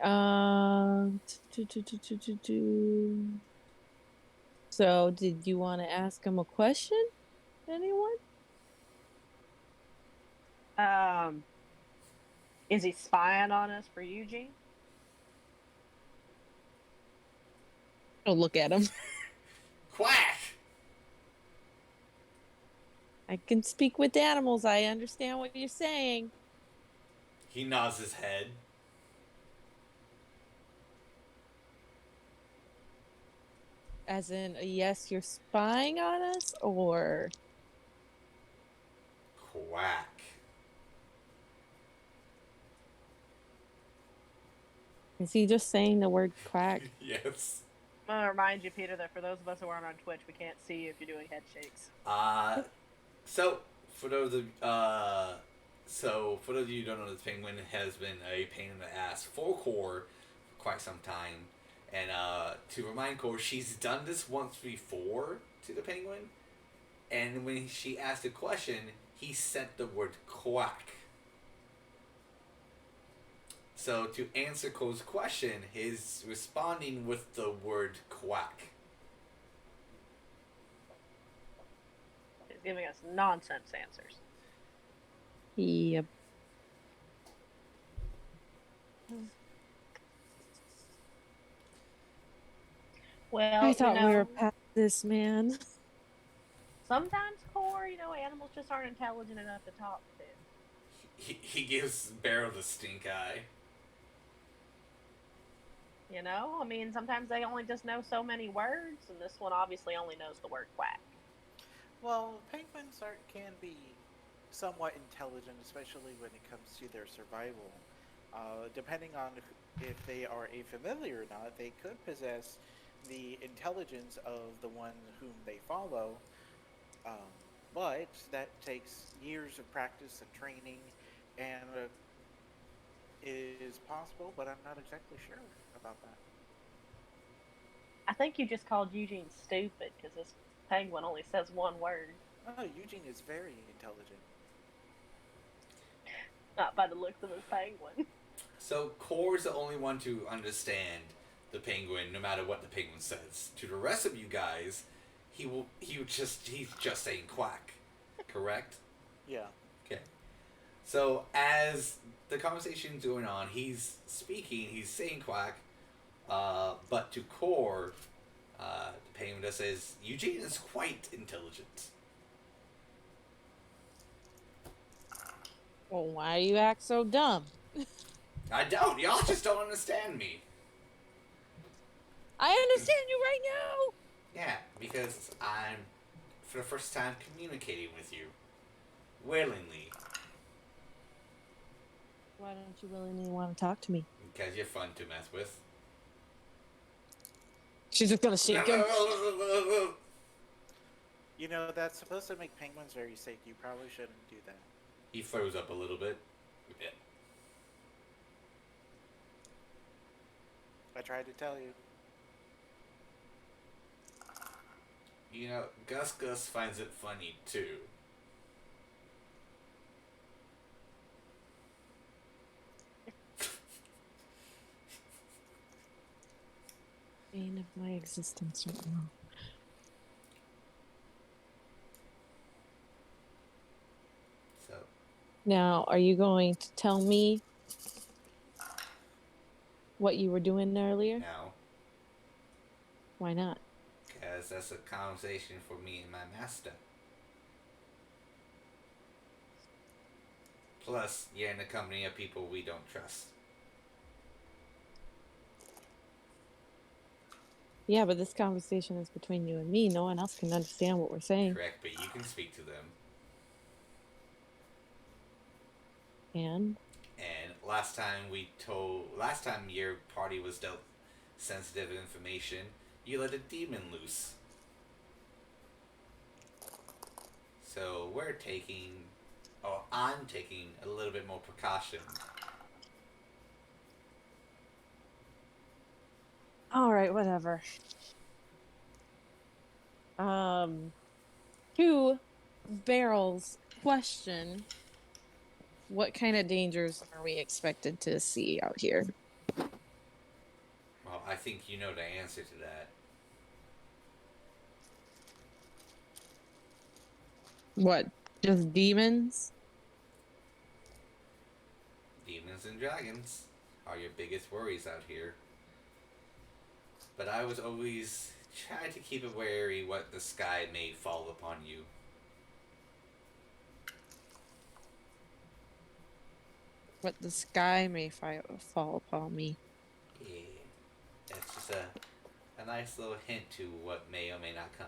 So, did you want to ask him a question? Anyone?
Is he spying on us for Eugene?
Don't look at him.
Quack!
I can speak with animals. I understand what you're saying.
He nods his head.
As in, yes, you're spying on us, or
Quack.
is he just saying the word quack?
Yes.
I'm gonna remind you, Peter, that for those of us who aren't on Twitch, we can't see you if you're doing head shakes.
So for those of you who don't know, this penguin has been a pain in the ass for Core for quite some time. And to remind Core, she's done this once before to the penguin. And when she asked a question, he said the word quack. So to answer Cole's question, he's responding with the word quack.
He's giving us nonsense answers.
Yep.
Well,
I thought we were past this, man.
sometimes, Core, animals just aren't intelligent enough to talk to.
He gives Beryl the stink eye.
Sometimes they only just know so many words, and this one obviously only knows the word quack.
Well, penguins can be somewhat intelligent, especially when it comes to their survival. Depending on if they are a familiar or not, they could possess the intelligence of the one whom they follow, but that takes years of practice and training, and it is possible, but I'm not exactly sure about that.
I think you just called Eugene stupid because this penguin only says one word.
Oh, Eugene is very intelligent.
Not by the looks of his penguin.
So Core's the only one to understand the penguin, no matter what the penguin says. To the rest of you guys, he's just saying quack, correct?
Yeah.
Okay. So as the conversation's going on, he's speaking, he's saying quack, but to Core, the penguin just says, Eugene is quite intelligent.
Well, why do you act so dumb?
I don't. Y'all just don't understand me.
I understand you right now.
Yeah, because I'm, for the first time, communicating with you. Willingly.
Why don't you willingly want to talk to me?
Because you're fun to mess with.
She's just gonna shake him.
That's supposed to make penguins very sick. You probably shouldn't do that.
He froze up a little bit. Yeah.
I tried to tell you.
Gus finds it funny too.
Bane of my existence right now.
So.
Now, are you going to tell me what you were doing earlier?
No.
Why not?
Because that's a conversation for me and my master. Plus, you're in the company of people we don't trust.
Yeah, but this conversation is between you and me. No one else can understand what we're saying.
Correct, but you can speak to them.
And
last time your party was dealt sensitive information, you let a demon loose. So I'm taking a little bit more precaution
right, whatever. To Beryl's question, what kind of dangers are we expected to see out here?
Well, I think you know the answer to that.
What? Just demons?
Demons and dragons are your biggest worries out here. But I was always try to keep it wary what the sky may fall upon you.
What the sky may fall upon me.
Yeah. That's just a nice little hint to what may or may not come.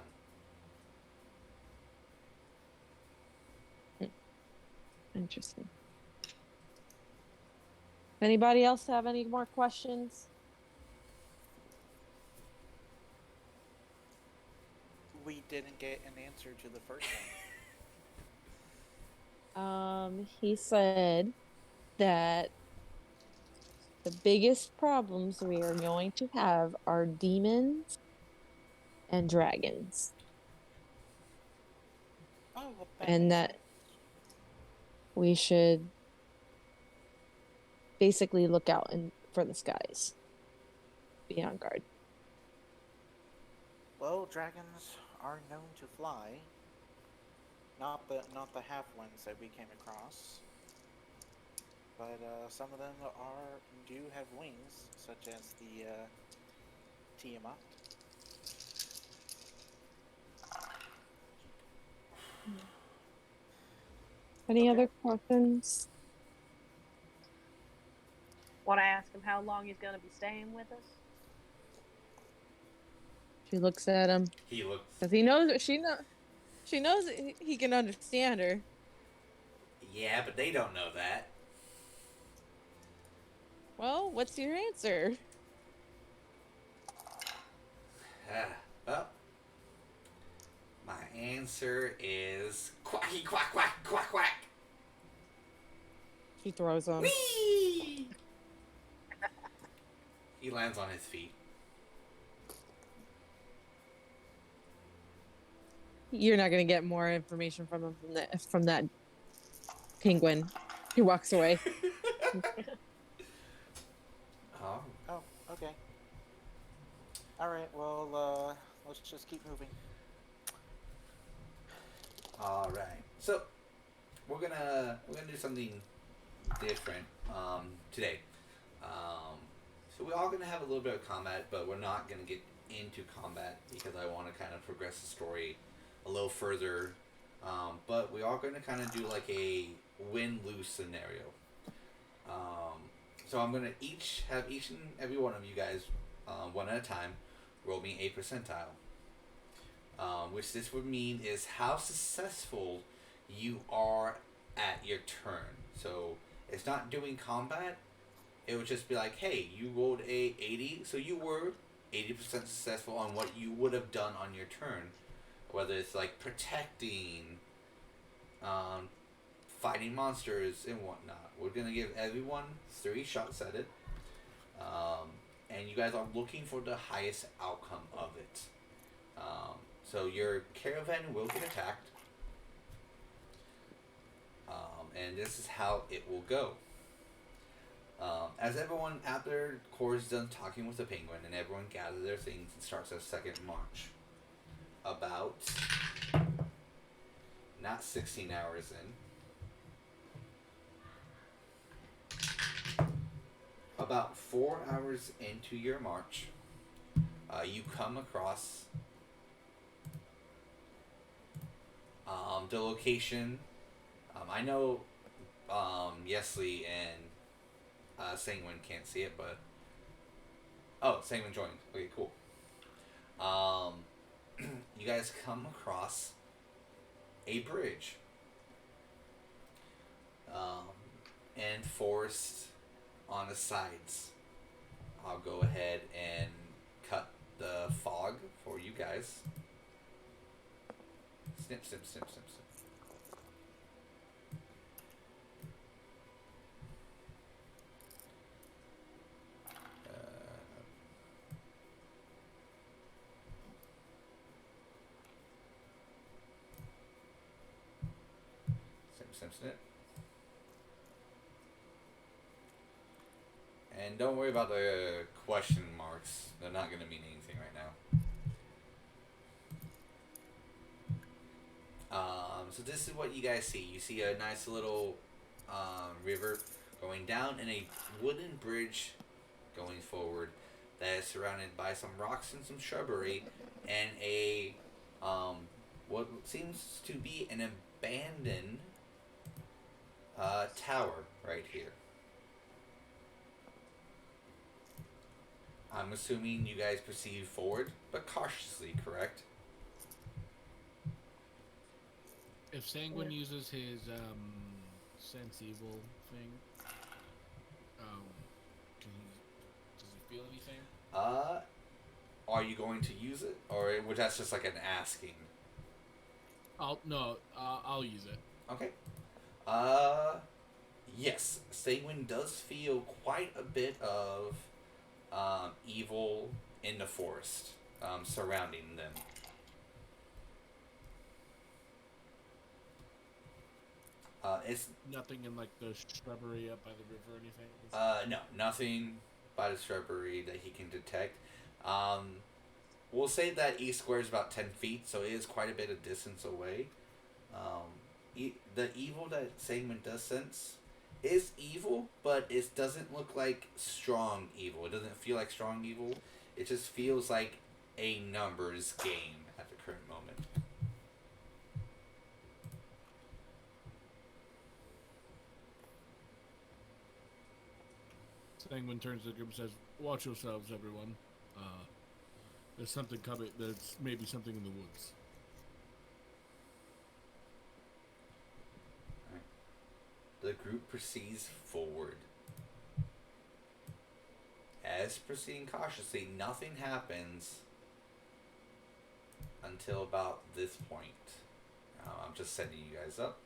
Interesting. Anybody else have any more questions?
We didn't get an answer to the first
He said that the biggest problems we are going to have are demons and dragons.
one. Oh, well,
And
makes
that
sense.
we should basically look out for the skies. Be on guard.
Well, dragons are known to fly. Not the half ones that we came across, but some of them do have wings, such as the Tiamat.
Any
Okay.
other questions?
Want to ask him how long he's going to be staying with us?
She looks at him
He looks.
because he knows she knows he can understand her.
Yeah, but they don't know that.
Well, what's your answer?
Well, my answer is quacky quack quack quack quack.
She throws him.
Whee! He lands on his feet.
You're not gonna get more information from him from that penguin. He walks away.
Oh.
Oh, okay. All right. Well, let's just keep moving.
All right. So we're gonna do something different today. So we're all gonna have a little bit of combat, but we're not gonna get into combat because I want to kind of progress the story a little further. But we are going to kind of do like a win-lose scenario. So I'm going to have each and every one of you guys, one at a time, roll me a percentile. Which this would mean is how successful you are at your turn. So it's not doing combat. It would just be like, hey, you rolled a 80, so you were 80% successful on what you would have done on your turn. Whether it's like protecting, fighting monsters and whatnot. We're going to give everyone 3 shots at it. And you guys are looking for the highest outcome of it. So your caravan will get attacked. And this is how it will go. As everyone, after Core is done talking with the penguin, and everyone gathers their things and starts their second march. About, not 16 hours in, about 4 hours into your march, you come across the location. I know Yeslie and Senguine can't see it, but Senguine joined. Okay, cool. You guys come across a bridge and forest on the sides. I'll go ahead and cut the fog for you guys. Snip, snip, snip, snip, snip. Simpson it. And don't worry about the question marks. They're not going to mean anything right now. So this is what you guys see. You see a nice little river going down and a wooden bridge going forward that is surrounded by some rocks and some shrubbery and a what seems to be an abandoned tower right here. I'm assuming you guys proceed forward, but cautiously, correct?
If Senguine uses his sense evil thing, does he feel anything?
Are you going to use it, or would that's just like an asking?
I'll use it.
Okay. Yes, Senguine does feel quite a bit of evil in the forest surrounding them. It's
nothing in like the shrubbery up by the river or anything.
No, nothing by the shrubbery that he can detect. We'll say that each square is about 10 feet, so it is quite a bit of distance away. The evil that Senguine does sense is evil, but it doesn't look like strong evil. It doesn't feel like strong evil. It just feels like a numbers game at the current moment.
Senguine turns to the group and says, "Watch yourselves, everyone. There's something coming. There's maybe something in the woods."
The group proceeds forward. As proceeding cautiously, nothing happens until about this point. I'm just setting you guys up.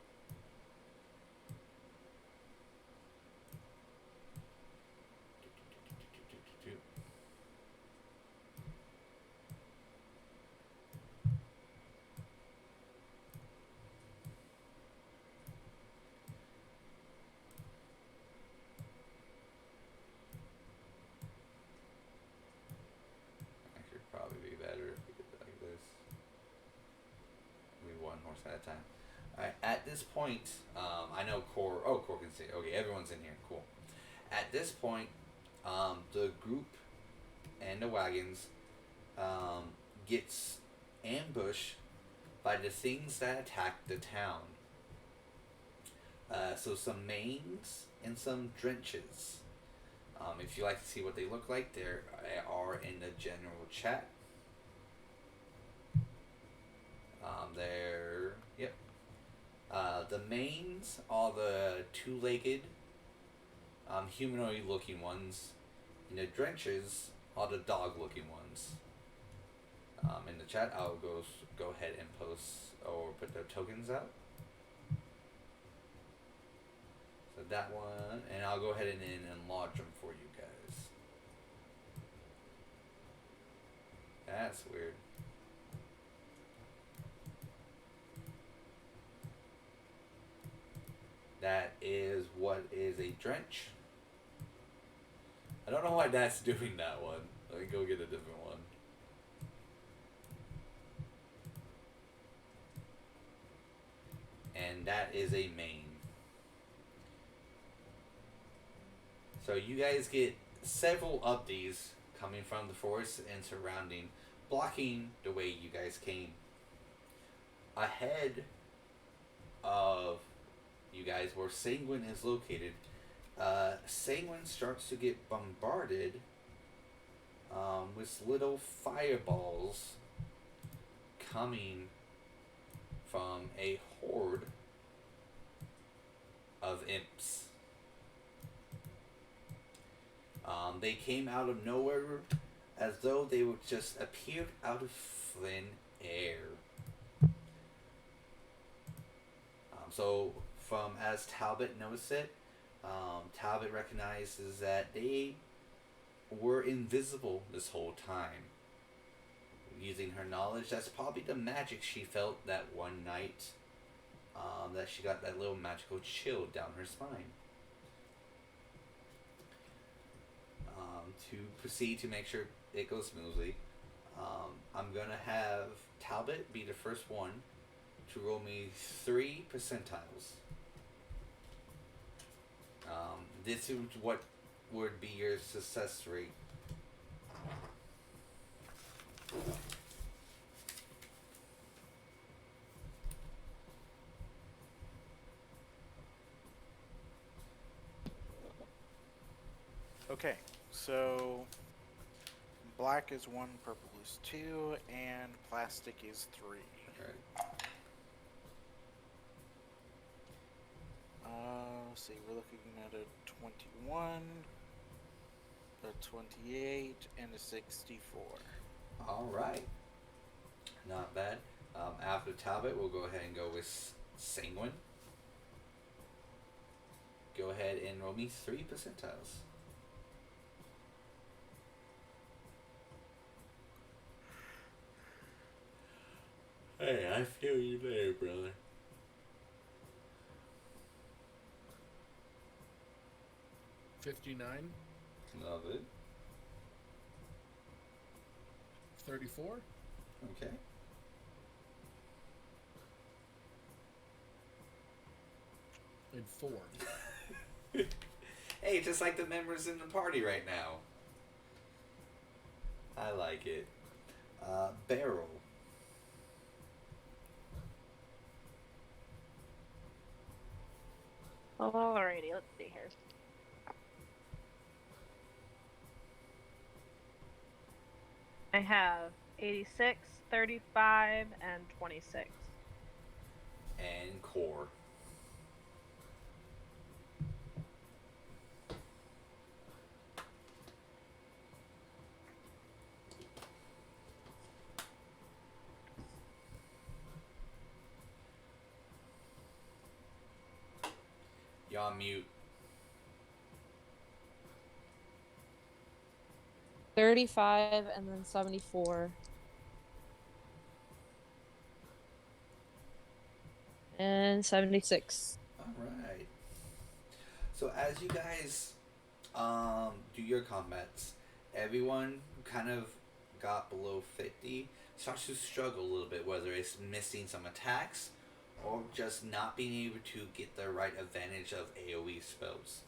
At a time. Alright, at this point, I know Core can see. Okay, everyone's in here. Cool. At this point, the group and the wagons gets ambushed by the things that attack the town. So some mains and some drenches. If you like to see what they look like, they are in the general chat. The mains are the two-legged, humanoid-looking ones, and the drenches are the dog-looking ones. In the chat, I'll go ahead and post or put their tokens out. So that one, and I'll go ahead and enlarge them for you guys. That's weird. That is what is a drench. I don't know why that's doing that one. Let me go get a different one. And that is a main. So you guys get several of these coming from the forest and surrounding, blocking the way you guys came. Ahead of you guys where Senguine is located, Senguine starts to get bombarded with little fireballs coming from a horde of imps. They came out of nowhere as though they would just appeared out of thin air. So as Talbot noticed it, Talbot recognizes that they were invisible this whole time. Using her knowledge, that's probably the magic she felt that one night that she got that little magical chill down her spine. To proceed to make sure it goes smoothly, I'm gonna have Talbot be the first one to roll me 3 percentiles. This is what would be your success rate.
Okay, so black is 1, purple is 2, and plastic is 3.
Right.
Let's see, we're looking at a 21, a 28, and a 64.
All right. Not bad. After Talbot, we'll go ahead and go with Senguine. Go ahead and roll me 3 percentiles. Hey, I feel you there, brother.
59,
Love it.
34,
Okay.
and 4.
Hey, just like the members in the party right now. I like it. Beryl.
Alrighty, let's see here. I have 86, 35, and 26.
And Core. You're on mute.
35 and then 74. And 76.
Alright. So as you guys do your combats, everyone who kind of got below 50 starts to struggle a little bit, whether it's missing some attacks or just not being able to get the right advantage of AoE spells.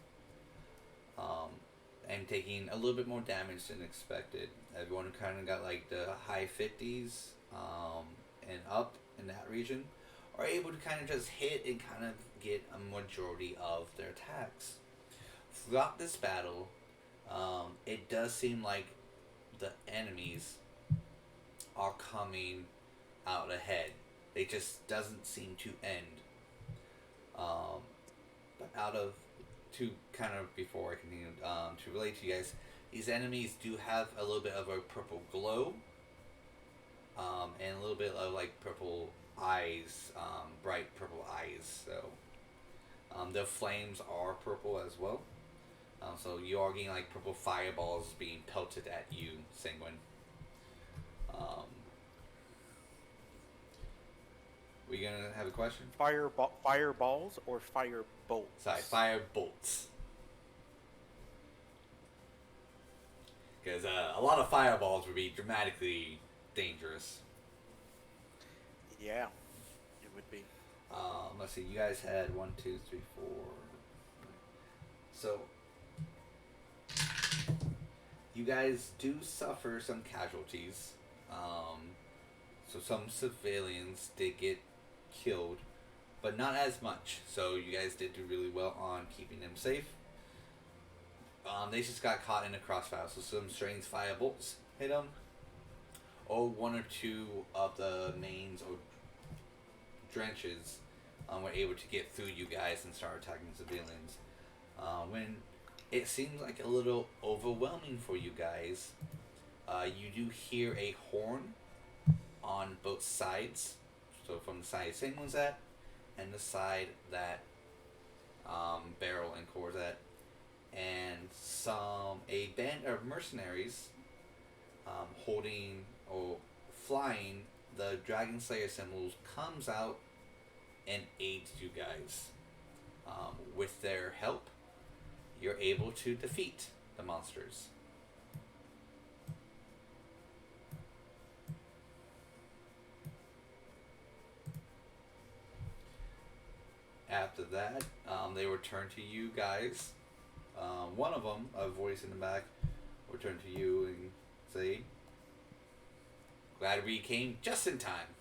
And taking a little bit more damage than expected. Everyone who kind of got like the high 50s and up in that region are able to kind of just hit and kind of get a majority of their attacks. Throughout this battle, it does seem like the enemies are coming out ahead. It just doesn't seem to end. But out of to kind of before I continue to relate to you guys, these enemies do have a little bit of a purple glow, and a little bit of like purple eyes, bright purple eyes. So the flames are purple as well. So you are getting like purple fireballs being pelted at you, Senguine. We gonna have a question?
Fireballs or fire bolts?
Sorry, fire bolts. Because a lot of fireballs would be dramatically dangerous.
Yeah, it would be.
Let's see, you guys had 1, 2, 3, 4. So, you guys do suffer some casualties. So some civilians did get killed, but not as much. So you guys did do really well on keeping them safe. They just got caught in a crossfire, so some strange fire bolts hit them. Or 1 or 2 of the mains or drenches were able to get through you guys and start attacking civilians. When it seems like a little overwhelming for you guys, you do hear a horn on both sides. So from the side Senguine's at, and the side that Beryl and Core's at, and a band of mercenaries holding or flying the Dragon Slayer symbols comes out and aids you guys. With their help, you're able to defeat the monsters. After that, they return to you guys. One of them, a voice in the back, will turn to you and say, "Glad we came just in time."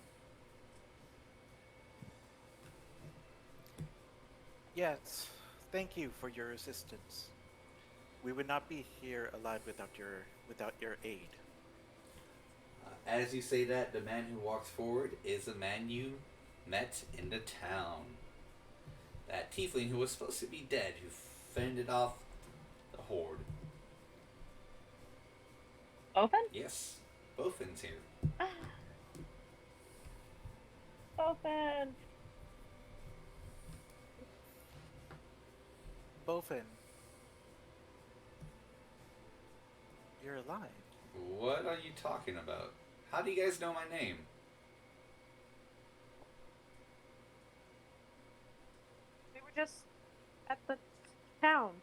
Yes, thank you for your assistance. We would not be here alive without your aid.
As you say that, the man who walks forward is the man you met in the town. That tiefling who was supposed to be dead, who fended off the horde.
Open?
Yes, Bofin's here.
Open.
Bofin, you're alive.
What are you talking about? How do you guys know my name?
We were just at the town.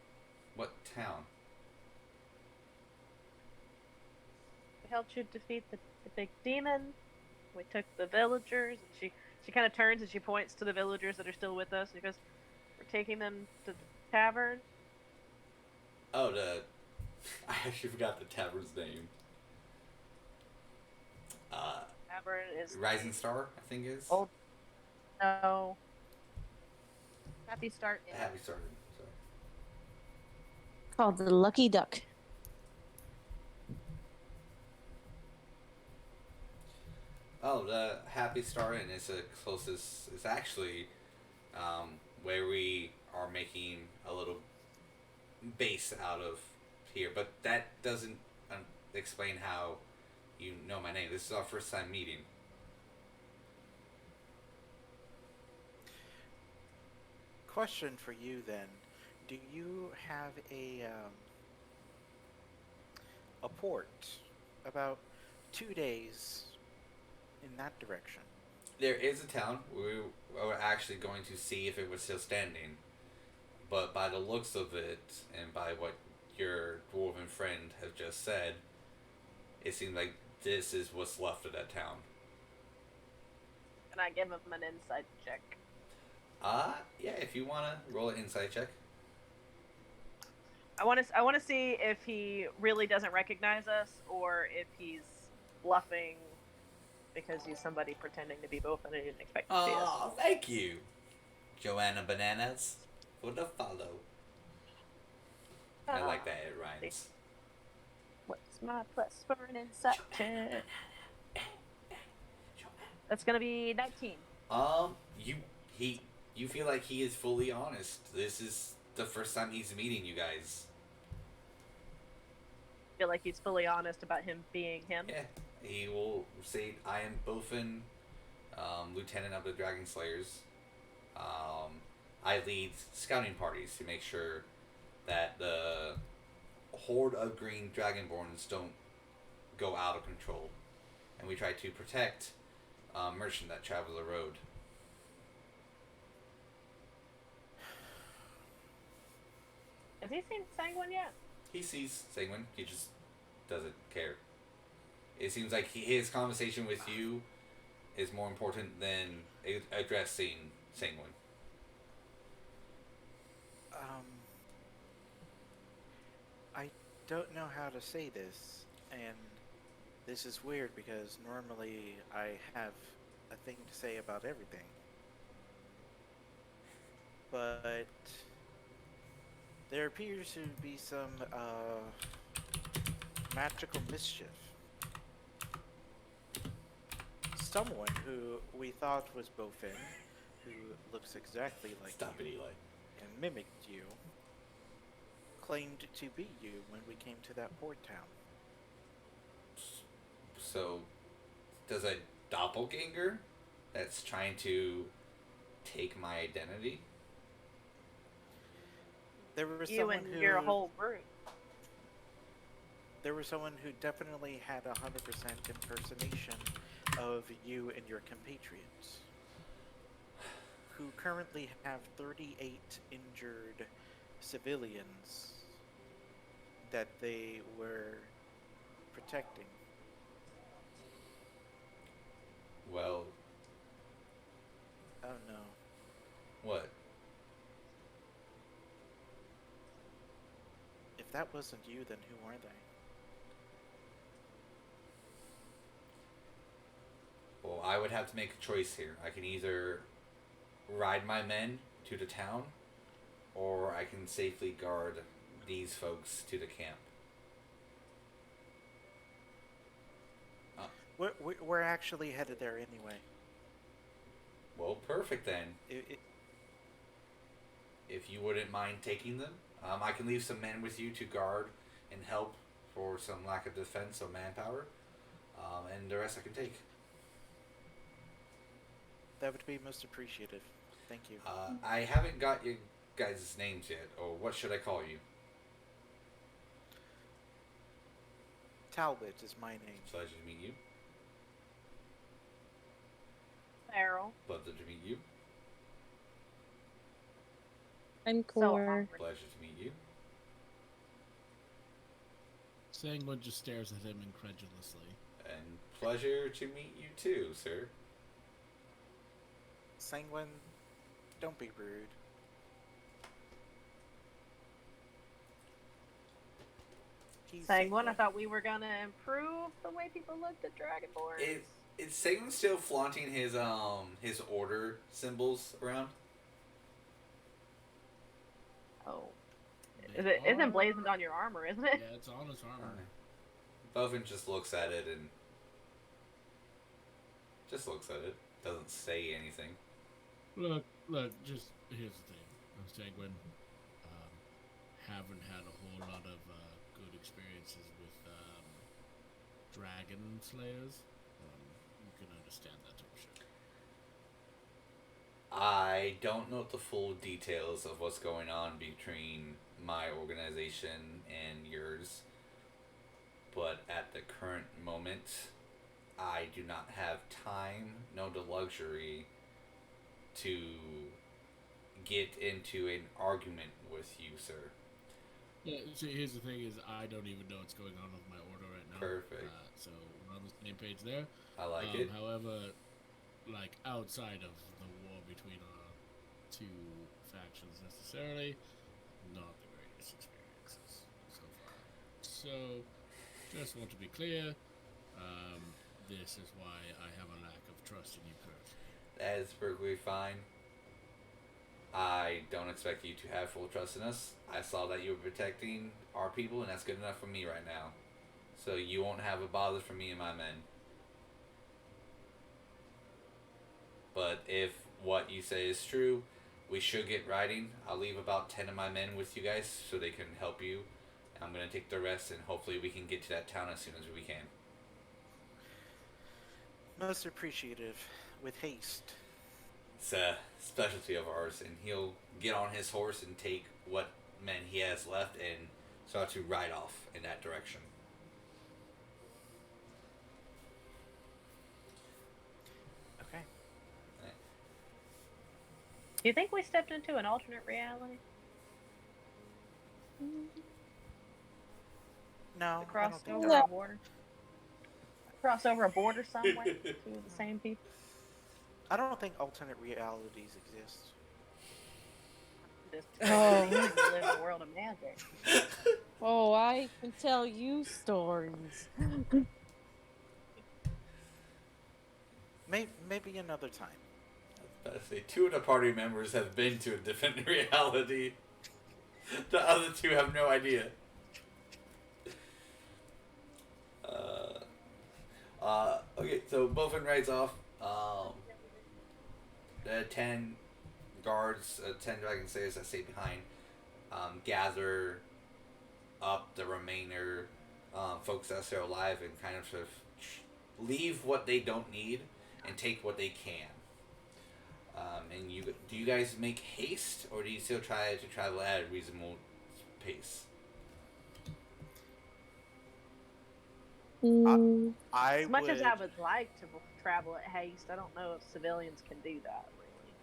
What town?
We helped you defeat the big demon. We took the villagers. And she kind of turns and she points to the villagers that are still with us. She goes, "We're taking them to the tavern."
Oh, I actually forgot the tavern's name.
Tavern is
Rising Star, I think is.
Old. No. Happy Start.
Happy Star. Sorry.
Called the Lucky Duck.
Oh, the Happy Star Inn is the closest. It's actually where we are making a little base out of here, but that doesn't explain how you know my name. This is our first time meeting.
Question for you then: do you have a port about 2 days in that direction?
There is a town. We were actually going to see if it was still standing, but by the looks of it and by what your dwarven friend has just said, it seems like this is what's left of that town.
Can I give him an insight check?
Yeah, if you want to roll an insight check.
I want to see if he really doesn't recognize us or if he's bluffing because he's somebody pretending to be both and I didn't expect to see us.
Oh, thank you, Joanna Bananas, for the follow. I like that, it rhymes.
What's my plus for an insight check? That's gonna be 19.
You feel like he is fully honest. This is the first time he's meeting you guys.
Feel like he's fully honest about him being him.
Yeah, he will say, "I am Bofin, Lieutenant of the Dragon Slayers. I lead scouting parties to make sure that the horde of green dragonborns don't go out of control, and we try to protect merchants that travel the road."
Has he seen Senguine yet?
He sees Senguine, he just doesn't care. It seems like his conversation with you is more important than addressing Senguine.
I don't know how to say this, and this is weird because normally I have a thing to say about everything. But there appears to be some magical mischief. Someone who we thought was Bofin, who looks exactly like
Stop
you
it, Eli.
and mimicked you, claimed to be you when we came to that port town.
So, does a doppelganger that's trying to take my identity?
There was
You
someone
and
who,
your whole group.
There was someone who definitely had 100% impersonation of you and your compatriots. who currently have 38 injured civilians that they were protecting.
Well,
Oh no.
what?
If that wasn't you, then who are they?
Well, I would have to make a choice here. I can either ride my men to the town, or I can safely guard these folks to the camp.
We're actually headed there anyway.
Well, perfect then.
It,
If you wouldn't mind taking them, I can leave some men with you to guard and help for some lack of defense or manpower, and the rest I can take.
that would be most appreciated. Thank you.
I haven't got you guys' names yet, or what should I call you?
Talbot is my name.
Pleasure to meet you.
Beryl.
Pleasure to meet you.
I'm
So
Core.
hungry.
Pleasure to meet you.
Senguine just stares at him incredulously.
And pleasure to meet you too, sir.
Senguine, don't be rude.
Senguine, I thought we were gonna improve the way people looked at Dragonborns.
Is Sagan still flaunting his order symbols around?
Oh.
They
Isn't
are-
blazoned on your armor, isn't it?
Yeah, it's on his armor.
Bovin just looks at it and doesn't say anything.
Look, just here's the thing. I'm Senguine. Haven't had a whole lot of good experiences with dragon slayers. You can understand that, I'm sure.
I don't know the full details of what's going on between my organization and yours, but at the current moment, I do not have time, nor the luxury to get into an argument with you, sir.
Yeah, so here's the thing: is I don't even know what's going on with my order right now.
Perfect.
So we're on the same page there.
I like it.
However, like outside of the war between our two factions necessarily, not the greatest experiences so far. So, just want to be clear. This is why I have a lack of trust in you personally.
That is perfectly fine. I don't expect you to have full trust in us. I saw that you were protecting our people, and that's good enough for me right now. So you won't have a bother from me and my men. But if what you say is true, we should get riding. I'll leave about 10 of my men with you guys so they can help you. I'm going to take the rest, and hopefully we can get to that town as soon as we can.
Most appreciative. With haste.
It's a specialty of ours, and he'll get on his horse and take what men he has left and start to ride off in that direction.
Okay.
Do you think we stepped into an alternate reality?
No, I
Cross
don't think
over
that.
a border? Cross over a border somewhere to the same people?
I don't think alternate realities exist.
Just
Oh.
we live in a world of magic.
Oh, I can tell you stories.
Maybe another time.
I was about to say, 2 of the party members have been to a different reality. The other 2 have no idea. Okay, so Bofin rides off. The 10 guards, 10 dragon slayers that stay behind, gather up the remainder folks that are still alive and kind of sort of leave what they don't need and take what they can. And do you guys make haste, or do you still try to travel at a reasonable pace?
I
As much
would,
as I would like to travel at haste, I don't know if civilians can do that, really.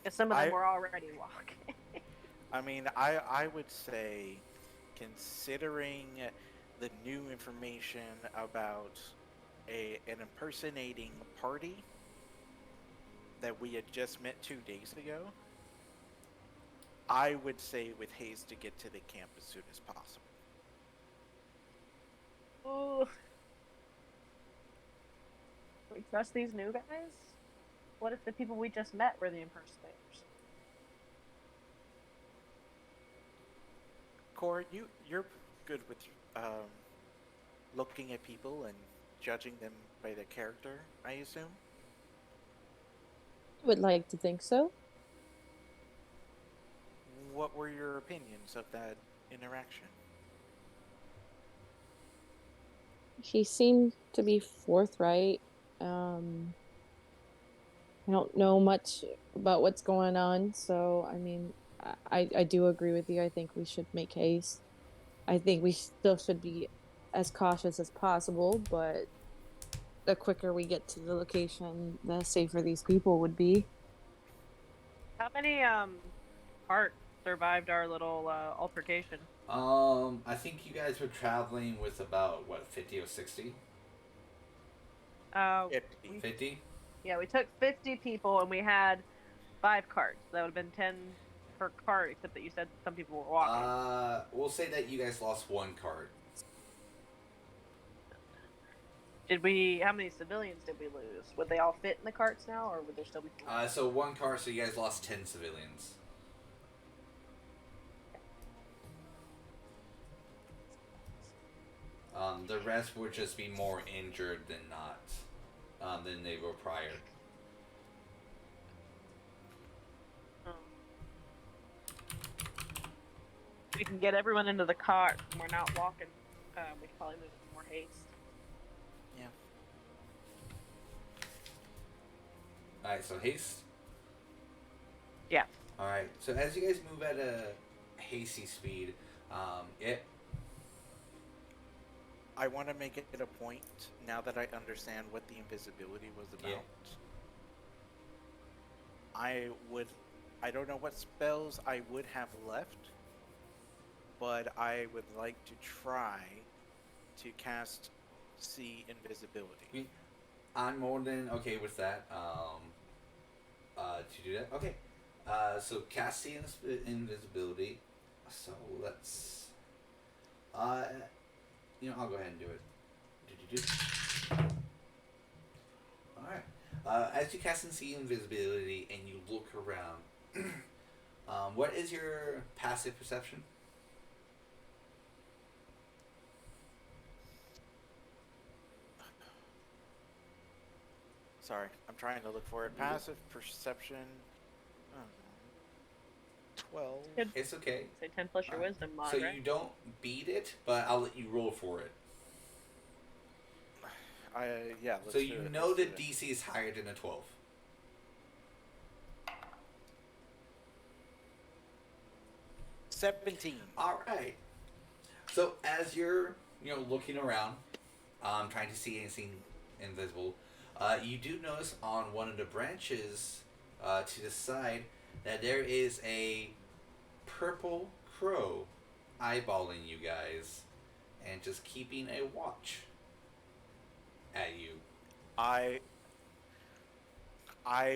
Because some of them
I
were already walking.
I mean, I would say, considering the new information about an impersonating party that we had just met 2 days ago, I would say with haste to get to the camp as soon as possible.
Ooh. We trust these new guys? What if the people we just met were the impersonators?
Core, you're good with looking at people and judging them by their character, I assume.
Would like to think so.
What were your opinions of that interaction?
He seemed to be forthright. I don't know much about what's going on, so I mean, I do agree with you. I think we should make haste. I think we still should be as cautious as possible, but the quicker we get to the location, the safer these people would be.
How many hearts survived our little altercation?
I think you guys were traveling with about what, 50 or 60?
Uh,
50.
50?
yeah, we took 50 people and we had 5 carts. That would have been 10 per cart, except that you said some people were walking.
We'll say that you guys lost one card.
Did we? How many civilians did we lose? Would they all fit in the carts now, or would there still be?
So one card, so you guys lost 10 civilians. The rest would just be more injured than not, than they were prior.
We can get everyone into the cart. And we're not walking. We can probably move with more haste.
Yeah.
Alright, so haste.
Yeah.
Alright, so as you guys move at a hasty speed,
I want to make it a point, now that I understand what the invisibility was about.
Yeah.
I don't know what spells I would have left, but I would like to try to cast see invisibility.
I'm more than okay with that. To do that, okay. So cast see invisibility. So let's. I'll go ahead and do it. Alright. As you cast and see invisibility and you look around, what is your passive perception?
Sorry, I'm trying to look for it. Passive perception. 12.
It's okay.
Say 10 plus your wisdom mod,
So
right?
you don't beat it, but I'll let you roll for it.
Yeah.
So you know that DC is higher than a 12.
17.
All right. So as you're, looking around, trying to see anything invisible, you do notice on one of the branches to the side that there is a purple crow eyeballing you guys and just keeping a watch at you.
I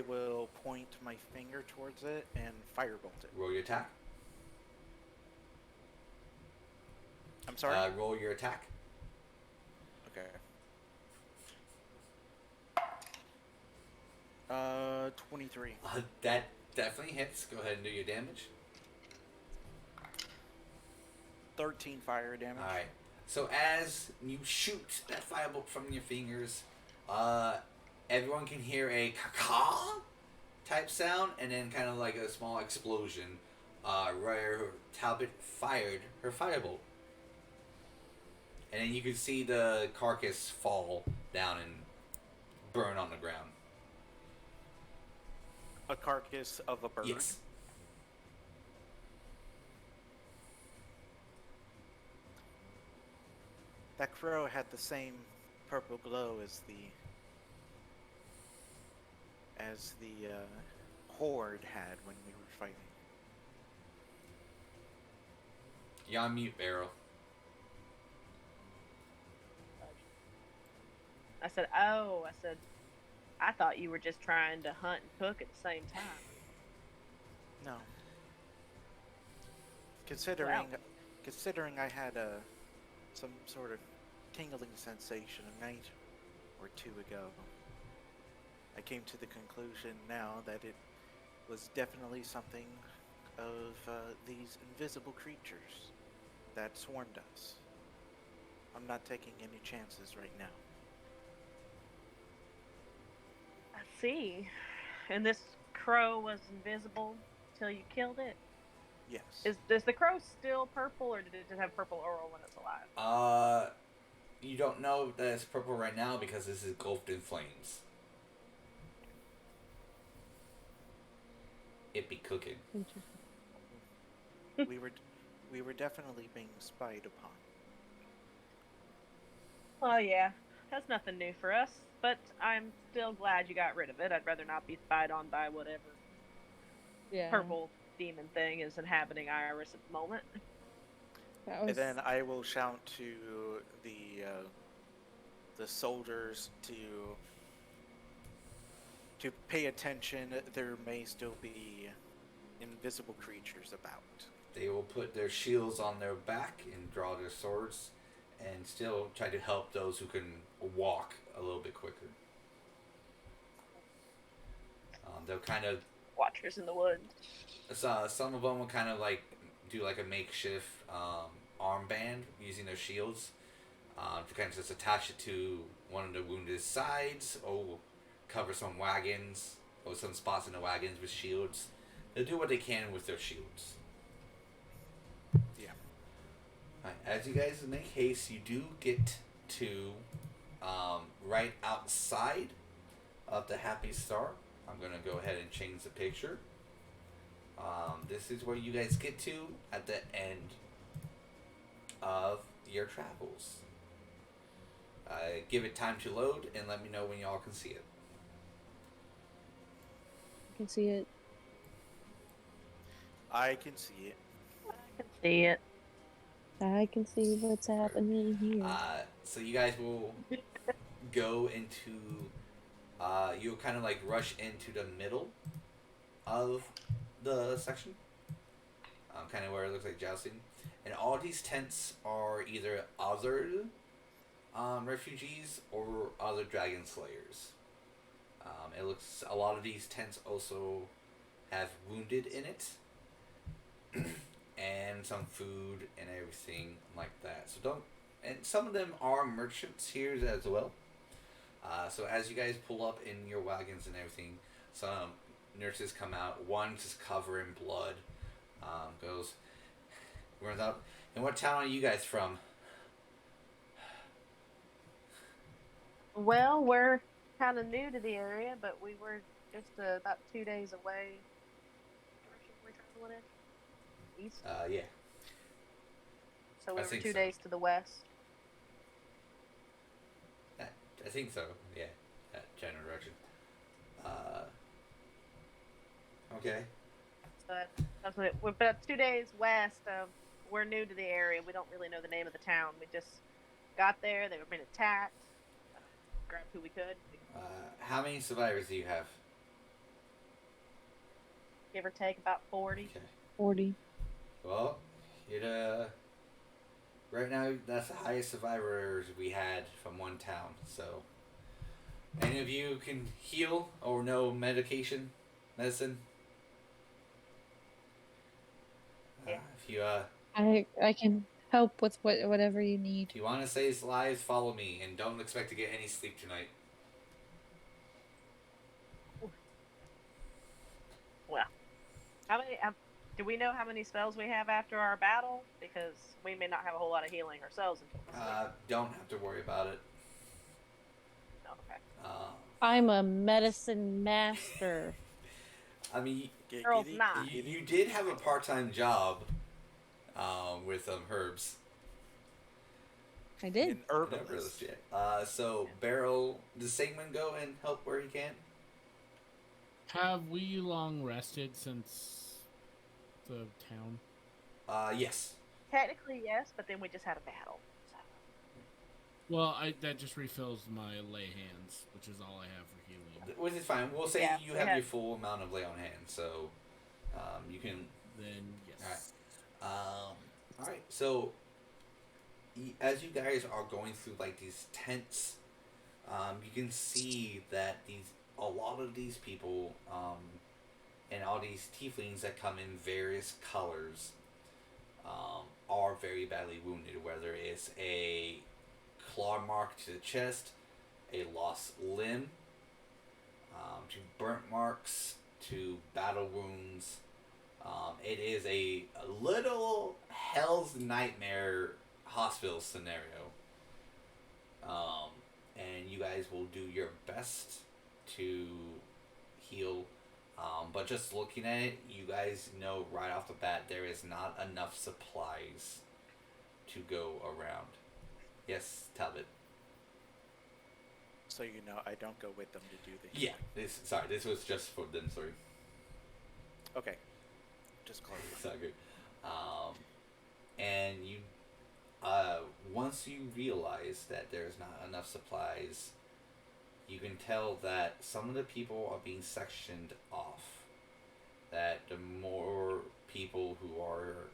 will point my finger towards it and firebolt it.
Roll your attack.
I'm sorry?
Roll your attack.
Okay. 23.
That definitely hits. Go ahead and do your damage.
13 fire damage.
Alright. So as you shoot that firebolt from your fingers, everyone can hear a caw type sound and then kind of like a small explosion where Talbot fired her firebolt. And then you can see the carcass fall down and burn on the ground.
A carcass of a bird?
Yes.
That crow had the same purple glow as the horde had when we were fighting.
You're on mute, Beryl.
I said, I thought you were just trying to hunt and cook at the same time.
No. Considering I had some sort of tingling sensation a night or two ago, I came to the conclusion now that it was definitely something of these invisible creatures that swarmed us. I'm not taking any chances right now.
I see. And this crow was invisible till you killed it?
Yes.
Is the crow still purple, or did it just have purple aura when it's alive?
You don't know that it's purple right now because this is engulfed in flames. It be cooking.
we were definitely being spied upon.
Oh yeah, that's nothing new for us. But I'm still glad you got rid of it. I'd rather not be spied on by whatever purple demon thing is inhabiting Iris at the moment.
And then I will shout to the soldiers to pay attention. There may still be invisible creatures about.
They will put their shields on their back and draw their swords and still try to help those who can walk a little bit quicker. They'll kind of...
Watchers in the woods.
Some of them will kind of like do like a makeshift armband using their shields to kind of just attach it to one of the wounded sides or cover some wagons or some spots in the wagons with shields. They'll do what they can with their shields.
Yeah.
Right, as you guys make haste, you do get to right outside of the Happy Star. I'm going to go ahead and change the picture. This is where you guys get to at the end of your travels. Give it time to load and let me know when y'all can see it.
I can see it.
I can see it.
I can see it.
I can see what's happening here.
So you guys will go into... you'll kind of like rush into the middle of the section. Kind of where it looks like jousting. And all these tents are either other refugees or other dragon slayers. It looks... a lot of these tents also have wounded in it. And some food and everything like that. So don't... and some of them are merchants here as well. So as you guys pull up in your wagons and everything, some nurses come out. One just covered in blood. Goes... runs up. And what town are you guys from?
Well, we're kind of new to the area, but we were just about 2 days away. We're traveling in east.
Yeah.
So we
I
were
think
2
so.
days to the west.
I think so. Yeah. That general direction. Okay.
So that's what we're about 2 days west of. We're new to the area. We don't really know the name of the town. We just got there. They were being attacked. Grabbed who we could.
How many survivors do you have?
Give or take about 40.
Okay.
40.
Well, right now that's the highest survivors we had from one town. So, any of you can heal or know medicine?
Yeah.
If you
I can help with whatever you need.
if you want to save lives, follow me, and don't expect to get any sleep tonight.
Well, how many? Do we know how many spells we have after our battle? Because we may not have a whole lot of healing ourselves until this week.
Don't have to worry about it.
Okay.
I'm a medicine master.
I mean,
Girl's not.
you did have a part-time job with herbs.
I did.
An herbalist.
So Beryl, does Senguine go and help where he can?
Have we long rested since the town?
Yes.
Technically, yes, but then we just had a battle. So.
Well, that just refills my lay hands, which is all I have for healing.
Which is fine. We'll say
Yeah,
you
we
have
had-
your full amount of lay on hand, so you can.
Then yes.
All right. So as you guys are going through like these tents, you can see that a lot of these people and all these tieflings that come in various colors are very badly wounded. Whether it's a claw mark to the chest, a lost limb, to burnt marks, to battle wounds. It is a little hell's nightmare hospital scenario. And you guys will do your best to heal. But just looking at it, you guys know right off the bat there is not enough supplies to go around. Yes, Talbot.
So you know, I don't go with them to do the
Yeah,
healing.
this was just for them, sorry.
Okay. Just clarify.
It's not good. And you, once you realize that there's not enough supplies, you can tell that some of the people are being sectioned off. That the more people who are,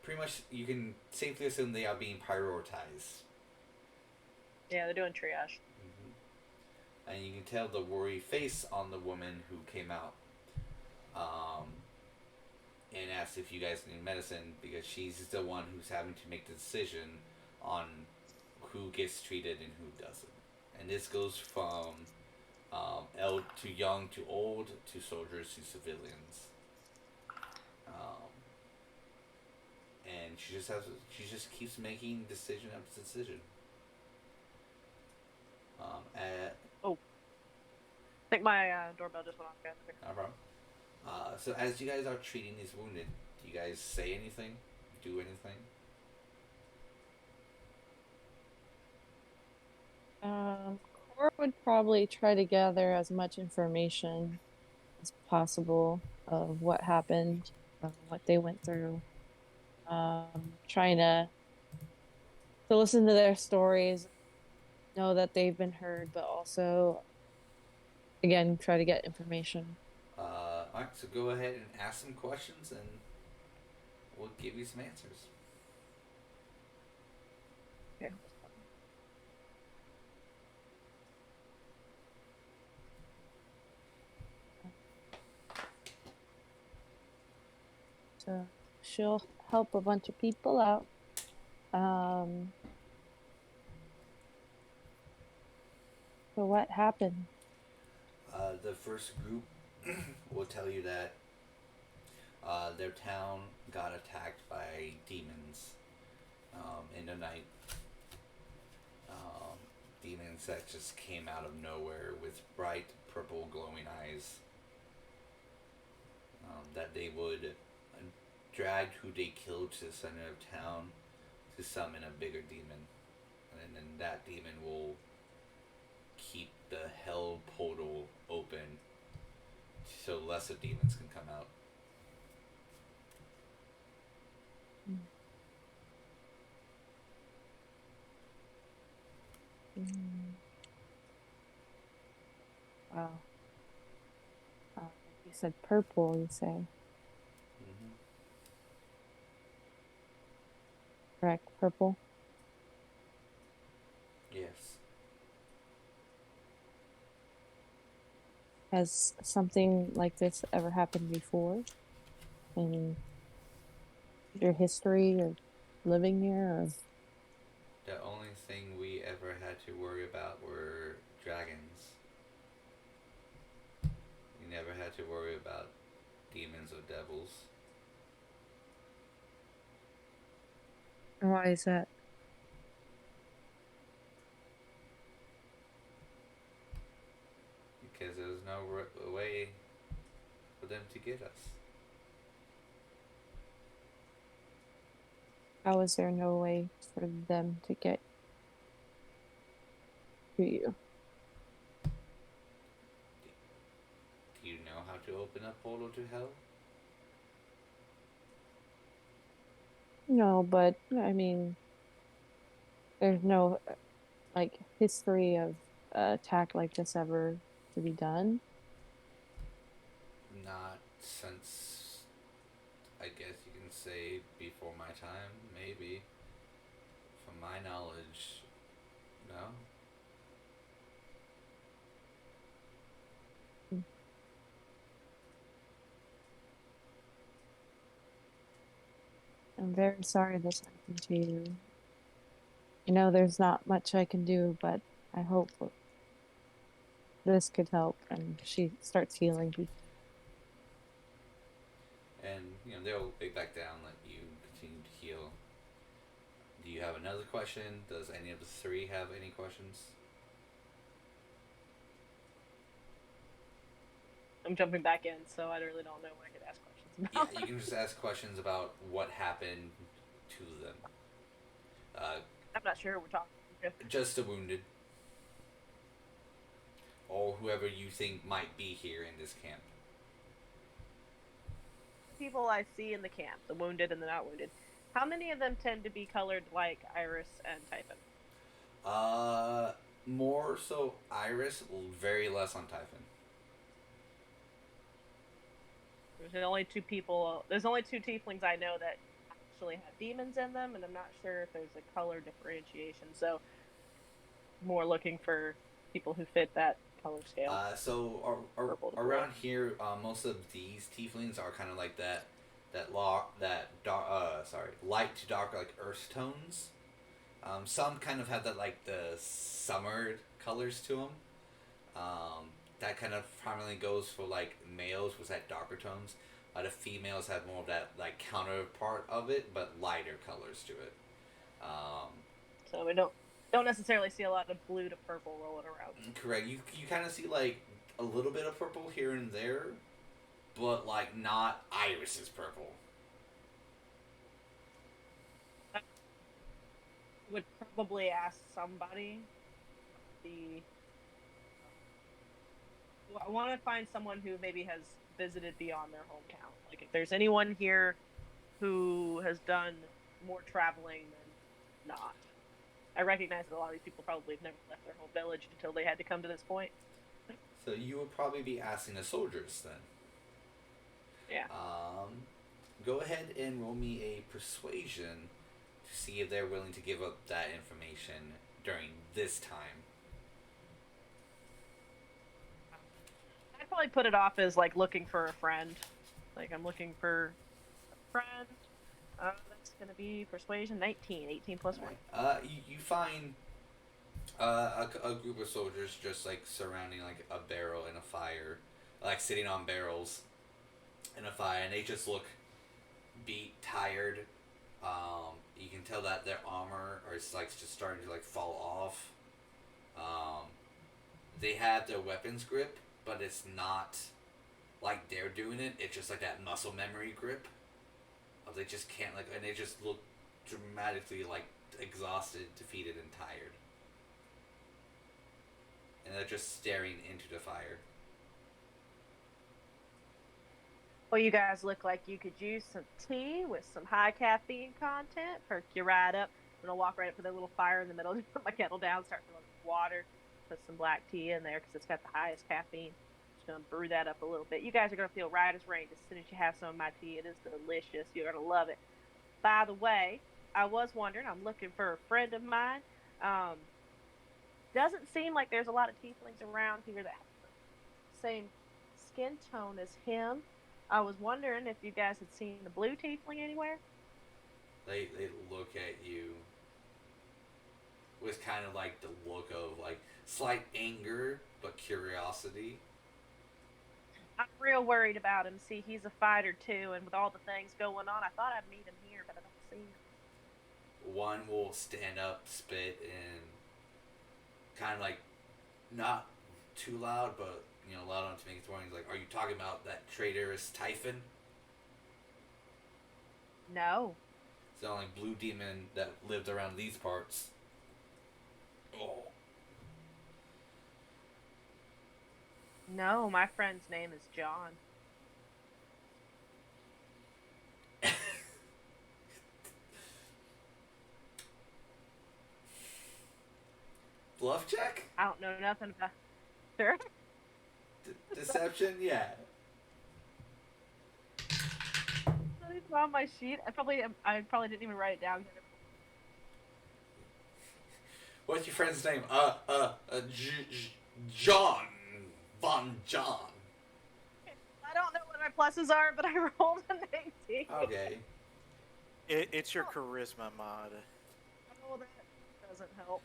pretty much, you can safely assume they are being prioritized.
Yeah, they're doing triage.
And you can tell the worried face on the woman who came out and asked if you guys need medicine, because she's the one who's having to make the decision on who gets treated and who doesn't. And this goes from old to young to old to soldiers to civilians. And she just keeps making decision after decision.
I think my doorbell just went off. Guys.
No problem. So as you guys are treating these wounded, do you guys say anything? Do anything?
Cora would probably try to gather as much information as possible of what happened, what they went through. Trying to listen to their stories, know that they've been heard, but also, again, try to get information.
Alright, so go ahead and ask some questions and we'll give you some answers.
Yeah.
So she'll help a bunch of people out. So what happened?
The first group will tell you that their town got attacked by demons in the night. Demons that just came out of nowhere with bright purple glowing eyes. That they would drag who they killed to the center of town to summon a bigger demon. And then that demon will keep the hell portal open so lesser demons can come out.
Wow. You said purple, you say. Correct, purple?
Yes.
Has something like this ever happened before in your history of living here? Or...
The only thing we ever had to worry about were dragons. We never had to worry about demons or devils.
Why is that?
Because there was no way for them to get us.
How is there no way for them to get to you?
how to open a portal to hell?
No, but I mean, there's no like history of attack like this ever to be done.
Not since, I guess you can say, before my time, maybe. From my knowledge, no.
I'm very sorry this happened to you. I know there's not much I can do, but I hope this could help. And she starts healing people.
And, they'll be back down, let you continue to heal. Do you have another question? Does any of the three have any questions?
I'm jumping back in, so I really don't know what I could ask questions
Yeah,
about.
you can just ask questions about what happened to them.
I'm not sure who we're talking to.
Just the wounded. Or whoever you think might be here in this camp.
People I see in the camp, the wounded and the not wounded, how many of them tend to be colored like Iris and Typhon?
More so Iris, very less on Typhon.
There's only two tieflings I know that actually have demons in them, and I'm not sure if there's a color differentiation. So, more looking for people who fit that color scale.
Around here, most of these tieflings are kind of like light to dark, like earth tones. Some kind of have that like the summer colors to them. That kind of primarily goes for like males with that darker tones. The females have more of that like counterpart of it, but lighter colors to it.
So we don't necessarily see a lot of blue to purple rolling around.
Correct. You kind of see like a little bit of purple here and there, but like not Iris's purple.
I would probably ask somebody. I want to find someone who maybe has visited beyond their hometown. Like if there's anyone here who has done more traveling than not. I recognize that a lot of these people probably have never left their home village until they had to come to this point.
So you would probably be asking the soldiers then.
Yeah.
Go ahead and roll me a persuasion to see if they're willing to give up that information during this time.
I'd probably put it off as like looking for a friend. Like I'm looking for a friend. That's going to be persuasion 19. 18 plus 1.
You find a group of soldiers just like surrounding like a barrel and a fire, like sitting on barrels in a fire, and they just look beat, tired. You can tell that their armor is like just starting to like fall off. They have their weapons grip, but it's not like they're doing it. It's just like that muscle memory grip. They just can't like, and they just look dramatically like exhausted, defeated, and tired. And they're just staring into the fire.
Well, you guys look like you could use some tea with some high caffeine content. Perk you right up. I'm gonna walk right up to the little fire in the middle, put my kettle down, start filling with water, put some black tea in there because it's got the highest caffeine. Just gonna brew that up a little bit. You guys are gonna feel right as rain as soon as you have some of my tea. It is delicious. You're gonna love it. By the way, I was wondering. I'm looking for a friend of mine. Doesn't seem like there's a lot of tieflings around here that have the same skin tone as him. I was wondering if you guys had seen the blue tiefling anywhere.
They look at you with kind of like the look of like slight anger but curiosity.
I'm real worried about him. See, he's a fighter too, and with all the things going on, I thought I'd meet him here, but I don't see him.
One will stand up, spit, and kind of like not too loud, but loud enough to make it warning. Like, are you talking about that traitorous Typhon?
No.
It's the only blue demon that lived around these parts. Oh.
No, my friend's name is John.
Bluff check?
I don't know nothing about. Sure.
Deception? Yeah.
Not even on my sheet. I probably didn't even write it down.
What's your friend's name? John. Von John.
I don't know what my pluses are, but I rolled an 18.
Okay.
It's your charisma mod.
Oh, that doesn't help.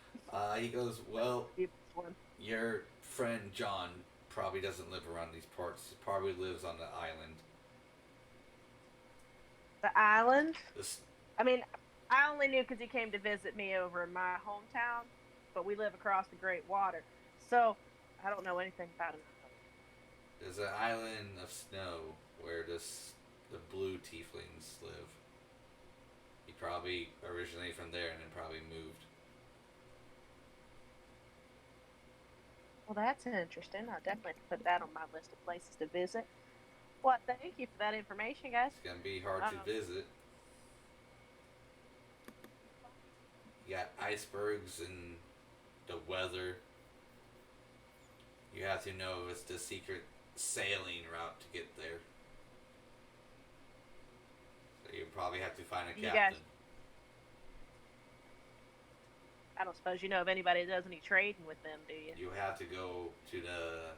He goes, well,
Keep this one.
your friend John probably doesn't live around these parts. He probably lives on the island.
The island?
This,
I mean, I only knew because he came to visit me over in my hometown, but we live across the Great Water, so I don't know anything about him.
there's an island of snow where the blue tieflings live. He probably originated from there and then probably moved.
Well, that's interesting. I'll definitely put that on my list of places to visit. Well, thank you for that information, guys.
It's gonna be hard to visit. You got icebergs and the weather. You have to know it's the secret sailing route to get there. So you probably have to find a
You
captain.
guys- I don't suppose you know of anybody that does any trading with them, do you?
You have to go to the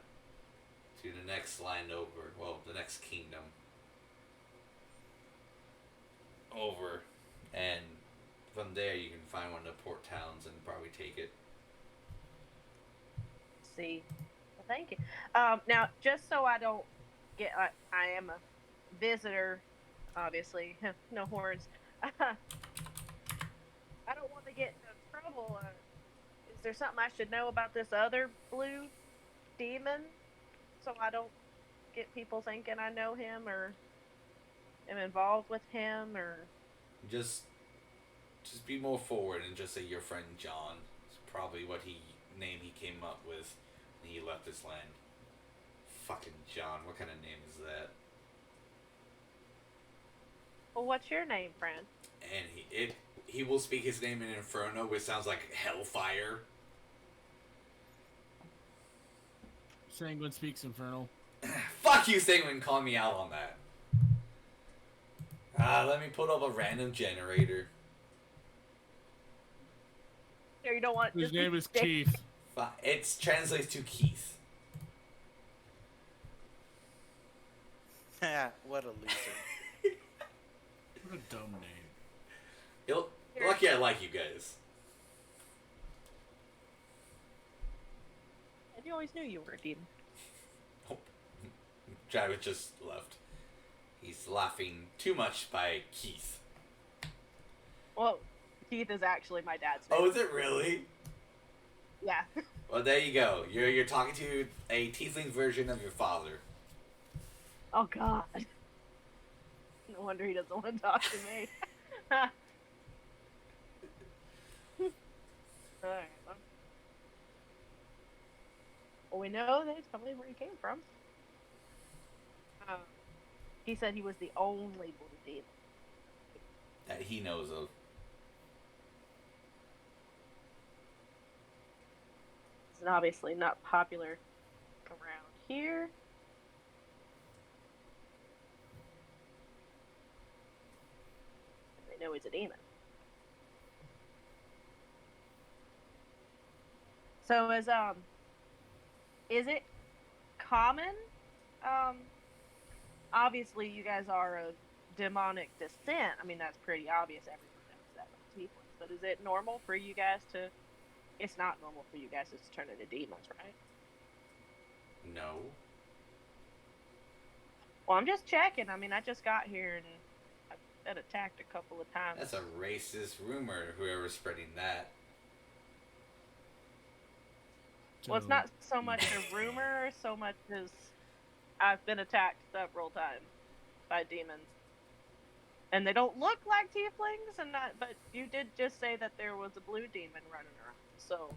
next land over. Well, the next kingdom over, and from there you can find one of the port towns and probably take it.
See. Well, thank you. Now, just so I don't get, I am a visitor, obviously. No horns. I don't want to get into trouble. Is there something I should know about this other blue demon, so I don't get people thinking I know him or am involved with him, or?
Just be more forward and just say your friend John. It's probably what name he came up with when he left this land. Fucking John, what kind of name is that?
Well, what's your name, friend?
And he will speak his name in Inferno, which sounds like hellfire.
Sanguine speaks Infernal.
Fuck you, Senguine, calling me out on that. Let me put up a random generator.
Or you don't want
His
just
name is
stick-
Keith.
It translates to Keith.
What a loser.
What a dumb name.
Lucky I like you guys.
You always knew you were a demon.
Oh. Travis just left. He's laughing too much by Keith.
Well, Keith is actually my dad's name.
Oh, is it really?
Yeah.
Well, there you go. You're talking to a tiefling version of your father.
Oh, God. No wonder he doesn't want to talk to me. Alright. Well, we know that's probably where he came from. He said he was the only blue demon.
That he knows of.
He's obviously not popular around here. They know he's a demon. So is it common? Obviously you guys are a demonic descent. I mean, that's pretty obvious. Everyone knows that with tieflings. But is it normal for you guys to? It's not normal for you guys to turn into demons, right?
No.
Well, I'm just checking. I mean, I just got here and I've been attacked a couple of times.
That's a racist rumor, whoever's spreading that.
Well, it's not so much a rumor, so much as I've been attacked several times by demons. And they don't look like tieflings, but you did just say that there was a blue demon running around, so...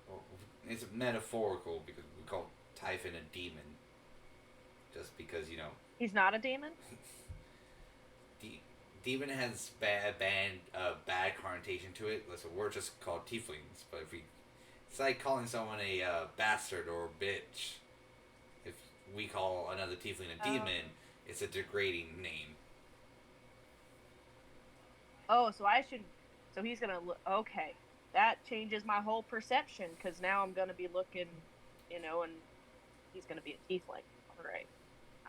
Well, it's metaphorical because we call type in a demon. Just because,
He's not a demon?
demon has bad connotation to it. So we're just called tieflings. But it's like calling someone a bastard or a bitch. If we call another tiefling a demon, it's a degrading name.
Oh, so he's gonna look. Okay, that changes my whole perception because now I'm gonna be looking, and he's gonna be a tiefling. All right.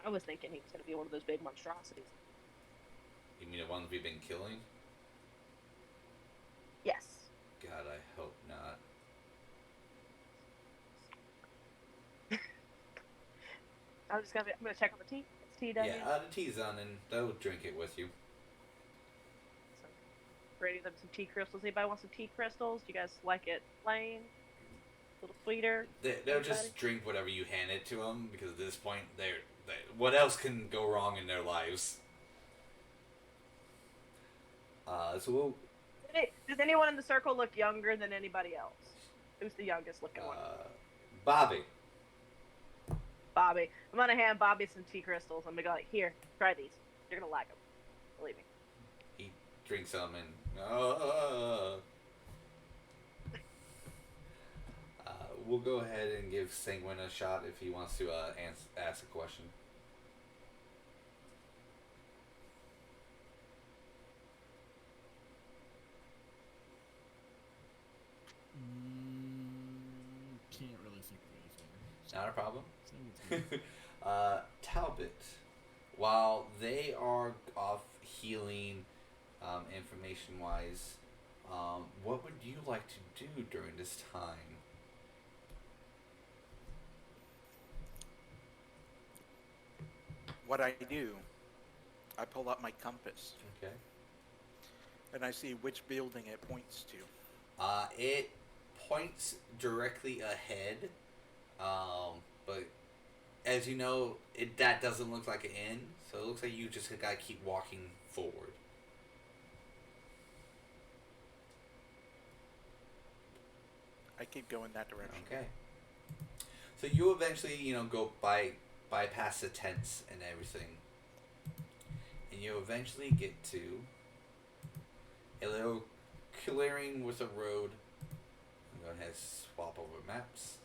I was thinking he was gonna be one of those big monstrosities.
You mean the ones we've been killing?
Yes.
God, I hope not.
I'm gonna check on the tea. It's tea done.
Yeah, the tea's on, and they'll drink it with you.
So, ready them some tea crystals. Anybody want some tea crystals? Do you guys like it plain? A little sweeter?
They'll just drink whatever you hand it to them, because at this point, what else can go wrong in their lives? So
does anyone in the circle look younger than anybody else? Who's the youngest looking one?
Bobby.
Bobby. I'm gonna hand Bobby some tea crystals. I'm gonna go like, here, try these. You're gonna like them. Believe me.
He drinks them and we'll go ahead and give Senguine a shot if he wants to ask a question.
Can't really think of anything.
Not a problem.
Sounds good.
Talbot, while they are off healing, information-wise, what would you like to do during this time?
What I do, I pull up my compass
Okay.
and I see which building it points to.
It points directly ahead, but as you know, that doesn't look like an inn, so it looks like you just gotta keep walking forward.
I keep going that direction.
Okay. So you eventually, go bypass the tents and everything, and you eventually get to a little clearing with a road. I'm going to swap over maps.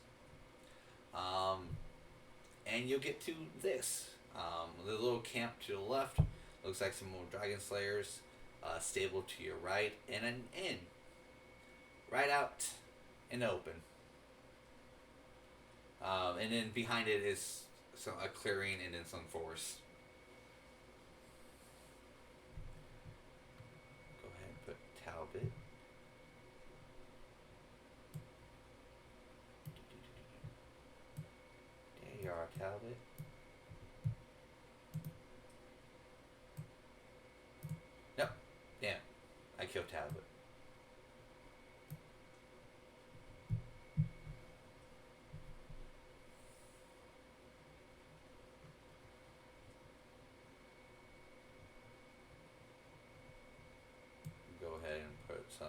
And you'll get to this. The little camp to the left looks like some more dragon slayers. Stable to your right, and an inn right out in the open. And then behind it is a clearing and then some forest. Go ahead and put Talbot. There you are, Talbot. Nope. Damn. I killed Talbot. Go ahead and put some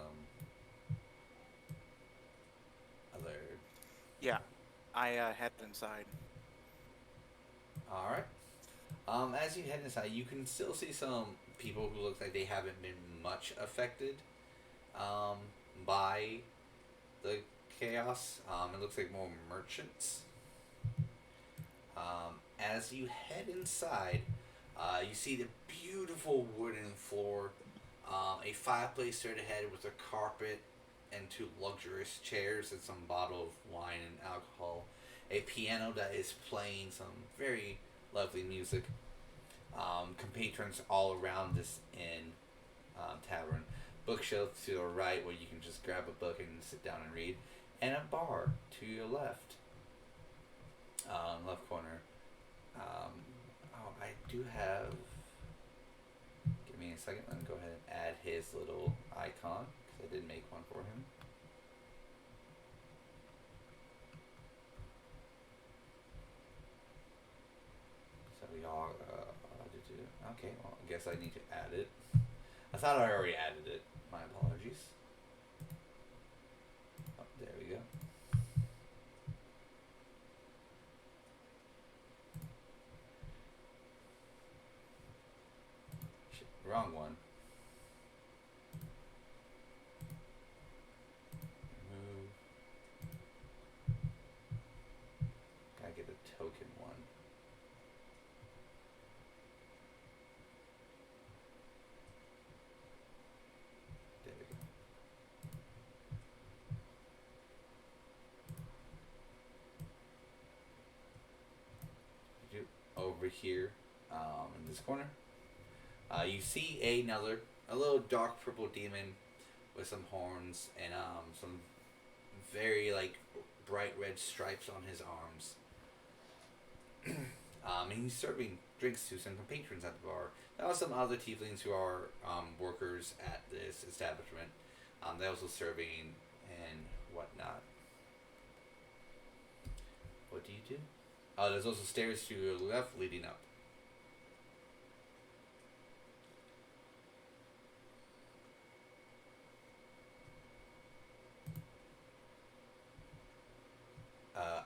other.
Yeah, I head inside.
Alright. As you head inside, you can still see some people who look like they haven't been much affected by the chaos. It looks like more merchants. As you head inside, you see the beautiful wooden floor, a fireplace straight ahead with a carpet and two luxurious chairs and some bottle of wine and alcohol. A piano that is playing some very lovely music. Compatrons all around this inn, tavern. Bookshelf to the right where you can just grab a book and sit down and read. And a bar to your left. Left corner. I do have... Give me a second. Let me go ahead and add his little icon, because I did make one for him. So we all... okay, well, I guess I need to add it. I thought I already added it. My apologies. Oh, there we go. wrong one. Move. Gotta get a token one. There we go. Over here, in this corner, you see a little dark purple demon with some horns and some very like bright red stripes on his arms. And he's serving drinks to some patrons at the bar. There are some other tieflings who are workers at this establishment. They're also serving and whatnot. What do you do? There's also stairs to your left leading up.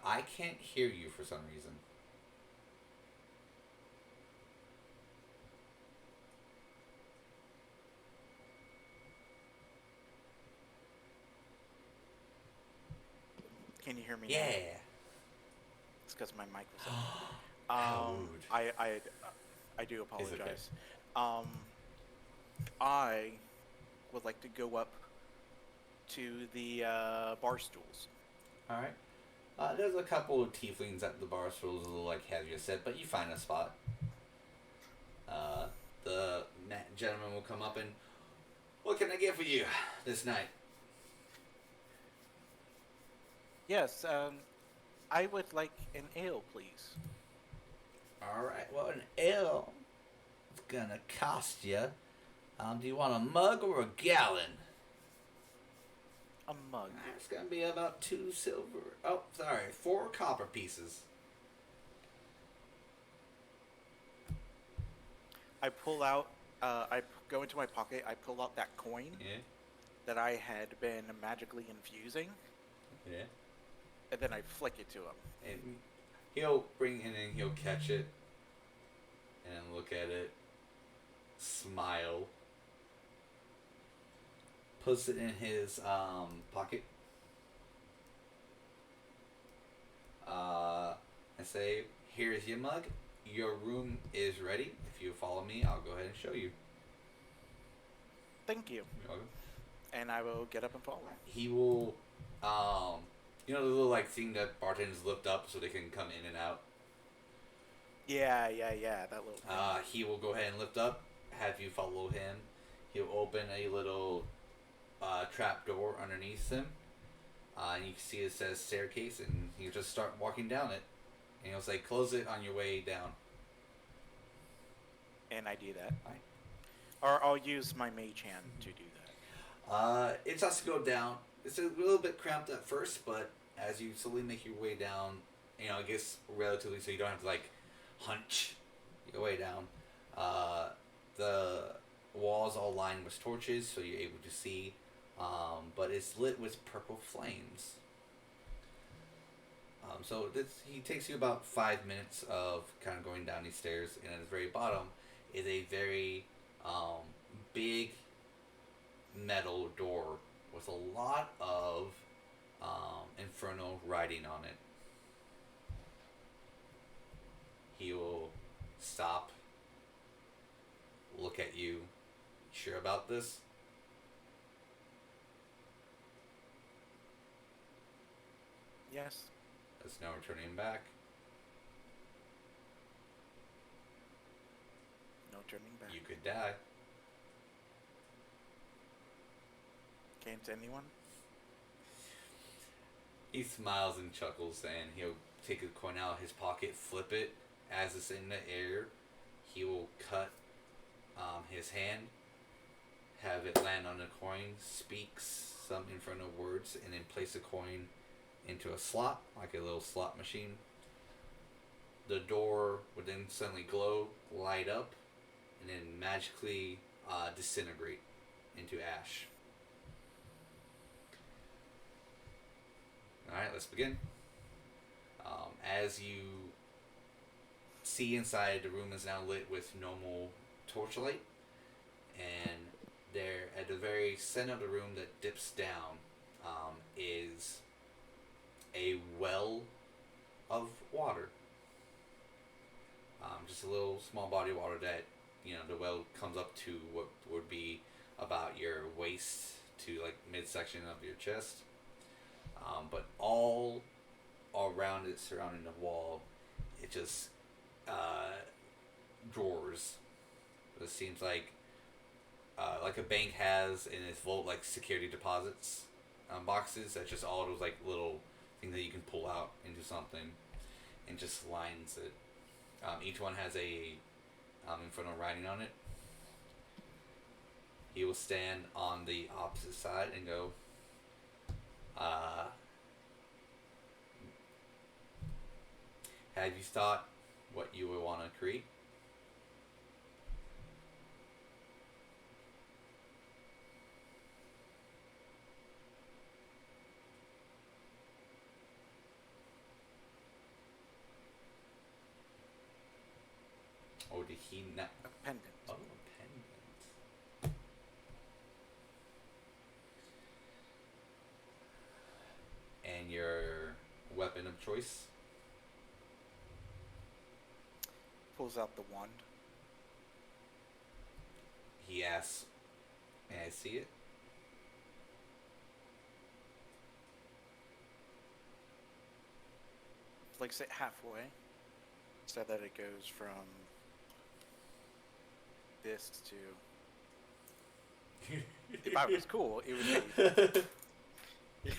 I can't hear you for some reason.
Can you hear me now?
Yeah.
It's because my mic was on. I do apologize.
Okay.
I would like to go up to the bar stools.
All right. There's a couple of tieflings at the bar stools, a little like heavier set, but you find a spot. The gentleman will come up and, what can I get for you this night?
Yes, I would like an ale, please.
All right. Well, an ale is gonna cost you. Do you want a mug or a gallon?
A mug.
It's gonna be about 2 silver. Oh, sorry, 4 copper pieces.
I pull out. I go into my pocket. I pull out that coin
Yeah.
that I had been magically infusing,
Yeah.
and then I flick it to him.
And he'll bring it in and he'll catch it and look at it, smile, puts it in his pocket. And say, here's your mug. Your room is ready. If you follow me, I'll go ahead and show you.
Thank you.
You're welcome.
And I will get up and follow.
He will, you know, the little like thing that bartenders lift up so they can come in and out.
Yeah, that little thing.
He will go ahead and lift up, have you follow him. He'll open a little trap door underneath him. And you can see it says staircase, and he'll just start walking down it. And he'll say, close it on your way down.
And I do that.
Right.
Or I'll use my mage hand to do that.
It has to go down. It's a little bit cramped at first, but as you slowly make your way down, you know, it gets relatively, so you don't have to like hunch your way down. The walls all lined with torches, so you're able to see, but it's lit with purple flames. So he takes you about 5 minutes of kind of going down these stairs, and at the very bottom is a very big metal door with a lot of infernal writing on it. He will stop, look at you. Sure about this?
Yes.
There's no returning back.
No turning back.
You could die.
Can't anyone?
He smiles and chuckles, and he'll take a coin out of his pocket, flip it. As it's in the air, he will cut his hand, have it land on the coin, speaks some infernal words, and then place the coin into a slot, like a little slot machine. The door would then suddenly glow, light up, and then magically disintegrate into ash. Alright, let's begin. As you see inside, the room is now lit with normal torchlight. and there at the very center of the room that dips down is a well of water. Just a little small body of water that, the well comes up to what would be about your waist to like midsection of your chest. But all around it, surrounding the wall, it just drawers. It seems like a bank has in its vault like security deposits boxes. That's just all those like little things that you can pull out into something, and just lines it. Each one has a infernal writing on it. He will stand on the opposite side and go, have you thought what you would want to create? Or did he not?
A pendant.
Oh, a pendant. And your weapon of choice?
Pulls out the wand.
He asks, may I see it?
Flicks it halfway so that it goes from this to. If I was cool, it would be.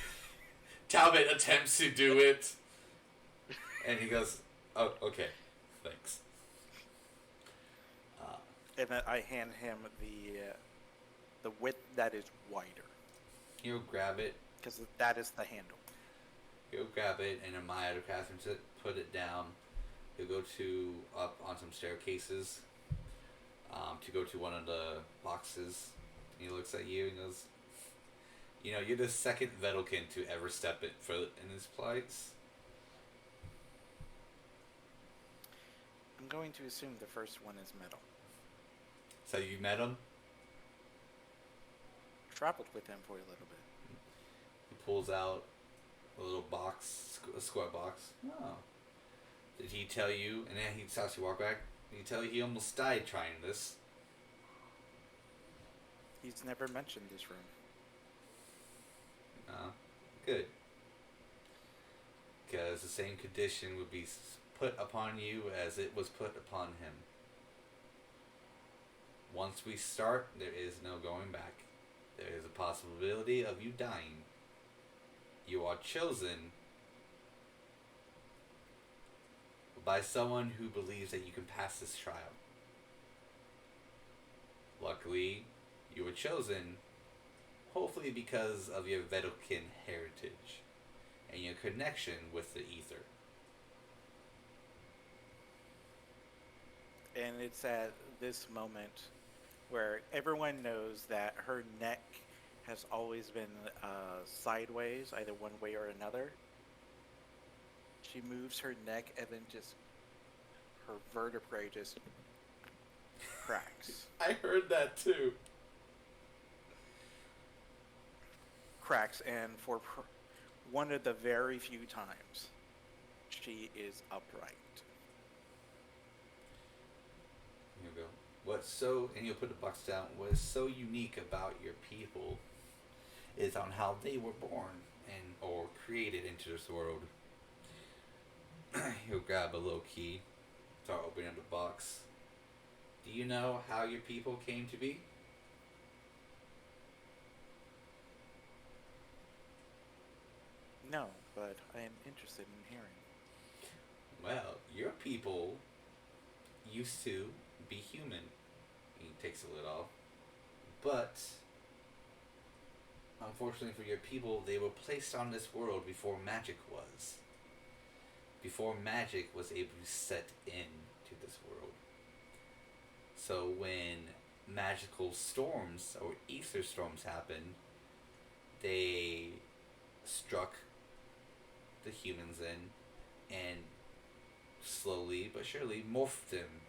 Talbot attempts to do it, and he goes, "Oh, okay, thanks."
And then I hand him the width that is wider,
He'll grab it.
because that is the handle.
He'll grab it, and then Maya or Catherine to put it down. He'll go up on some staircases to go to one of the boxes. He looks at you and goes, you're the second Vedalkin to ever step foot in this place.
I'm going to assume the first one is metal.
So you met him?
Traveled with him for a little bit.
He pulls out a little box, a square box. Oh. Did he tell you, and then he starts to walk back, did he tell you he almost died trying this?
He's never mentioned this room.
Good. Because the same condition would be put upon you as it was put upon him. Once we start, there is no going back. There is a possibility of you dying. You are chosen by someone who believes that you can pass this trial. Luckily, you were chosen, hopefully because of your Vedalkin heritage and your connection with the ether.
And it's at this moment where everyone knows that her neck has always been sideways, either one way or another. She moves her neck and then just her vertebrae just cracks.
I heard that too.
Cracks, and for one of the very few times, she is upright.
You go, and you'll put the box down, what is so unique about your people is on how they were born or created into this world. He'll grab a little key, start opening up the box. Do you know how your people came to be?
No, but I am interested in hearing.
Well, your people used to be human. He takes the lid off. But, unfortunately for your people, they were placed on this world before magic was. Before magic was able to set into this world. So when magical storms or ether storms happened, they struck the humans in and slowly but surely morphed them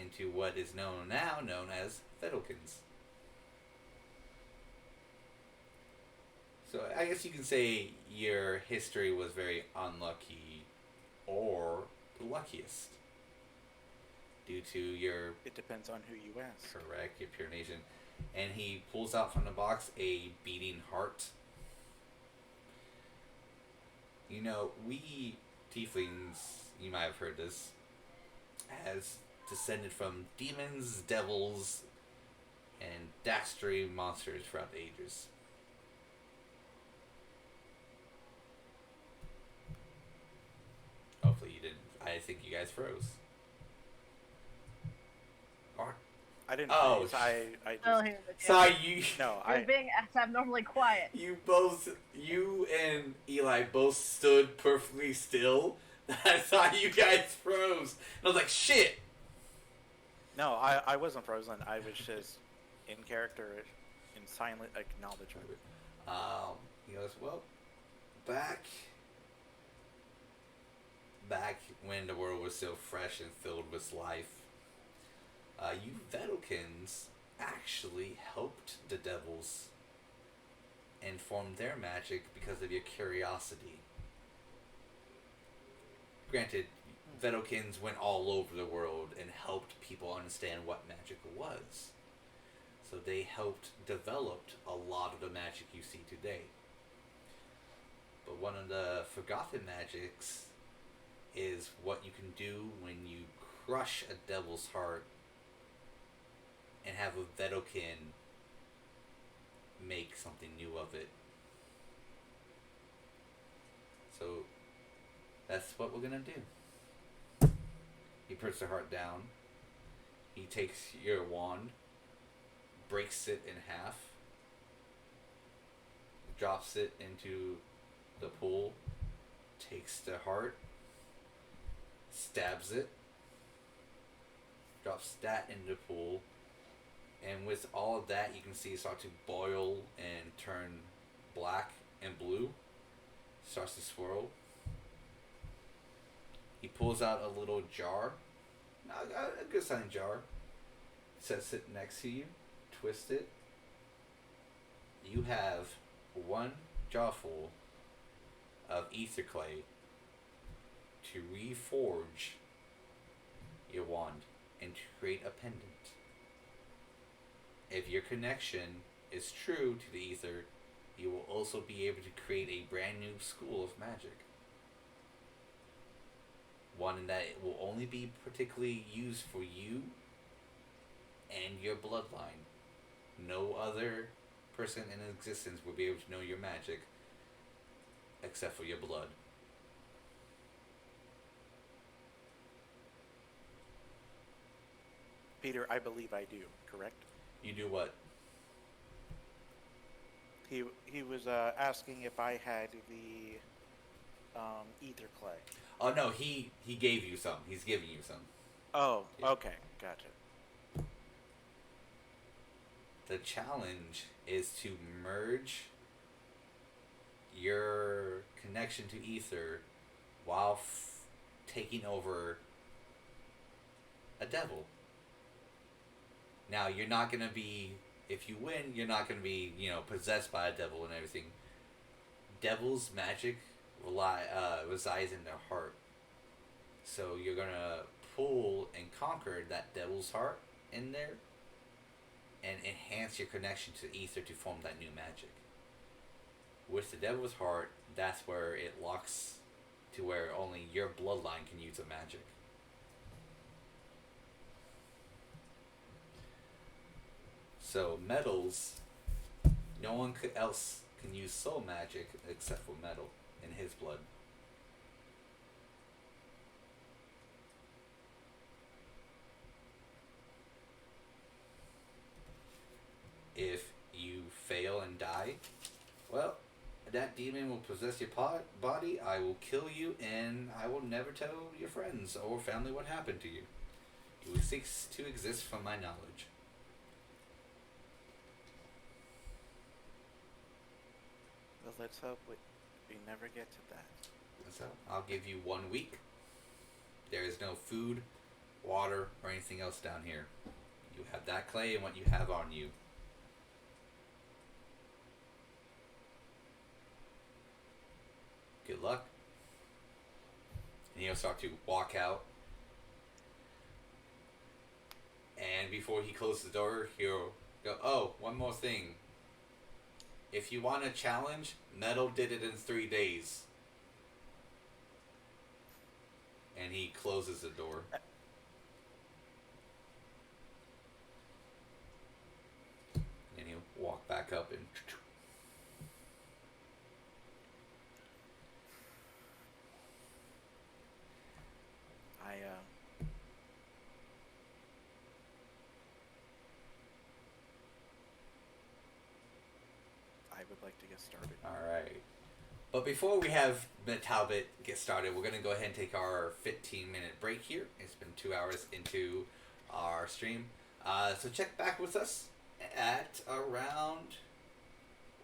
into what is known as Fedalkins. So I guess you can say your history was very unlucky, or the luckiest, due to your
It depends on who you ask.
correct, your pure nation. And he pulls out from the box a beating heart. You know, we tieflings, you might have heard this, has descended from demons, devils, and dastardly monsters throughout the ages. Hopefully you didn't. I think you guys froze. Or,
I didn't.
Oh,
freeze. I just.
Oh, here we go.
sorry, you.
No,
I was
I.
being abnormally quiet.
You and Eli both stood perfectly still. I thought you guys froze. And I was like, shit.
No, I wasn't frozen. I was just in character, in silent acknowledgement.
He goes, well, back when the world was still fresh and filled with life, you Vedalkins actually helped the devils and formed their magic because of your curiosity. Granted, Vedalkins went all over the world and helped people understand what magic was. So they helped develop a lot of the magic you see today. But one of the forgotten magics is what you can do when you crush a devil's heart and have a Vedalkin make something new of it. So that's what we're gonna do. He puts the heart down. He takes your wand, breaks it in half, drops it into the pool, takes the heart, stabs it, drops that into the pool, and with all of that you can see it start to boil and turn black and blue, starts to swirl. He pulls out a little jar, a good sized jar, sets it next to you, twists it. You have one jarful of ether clay to reforge your wand and to create a pendant. If your connection is true to the ether, you will also be able to create a brand new school of magic. One that will only be particularly used for you and your bloodline. No other person in existence will be able to know your magic except for your blood.
Peter, I believe I do. Correct?
You do what?
He was asking if I had the ether clay.
Oh no, he gave you some. He's giving you some.
Oh,
Yeah.
okay, gotcha.
The challenge is to merge your connection to ether while taking over a devil. Now, you're not going to be, if you win, you're not going to be, possessed by a devil and everything. Devil's magic resides in their heart. So you're going to pull and conquer that devil's heart in there and enhance your connection to ether to form that new magic. With the devil's heart, that's where it locks to where only your bloodline can use the magic. So metals, no one else can use soul magic except for metal in his blood. If you fail and die, well, that demon will possess your body, I will kill you, and I will never tell your friends or family what happened to you. You will cease to exist from my knowledge.
Well, let's hope we never get to that.
So I'll give you 1 week. There is no food, water, or anything else down here. You have that clay and what you have on you. Good luck. And he'll start to walk out. And before he closes the door, he'll go, oh, one more thing. If you want a challenge, Metal did it in 3 days. And he closes the door. And he'll walk back up and...
I would like to get started.
Alright. But before we have Talbot get started, we're going to go ahead and take our 15-minute break here. It's been 2 hours into our stream. So check back with us at around,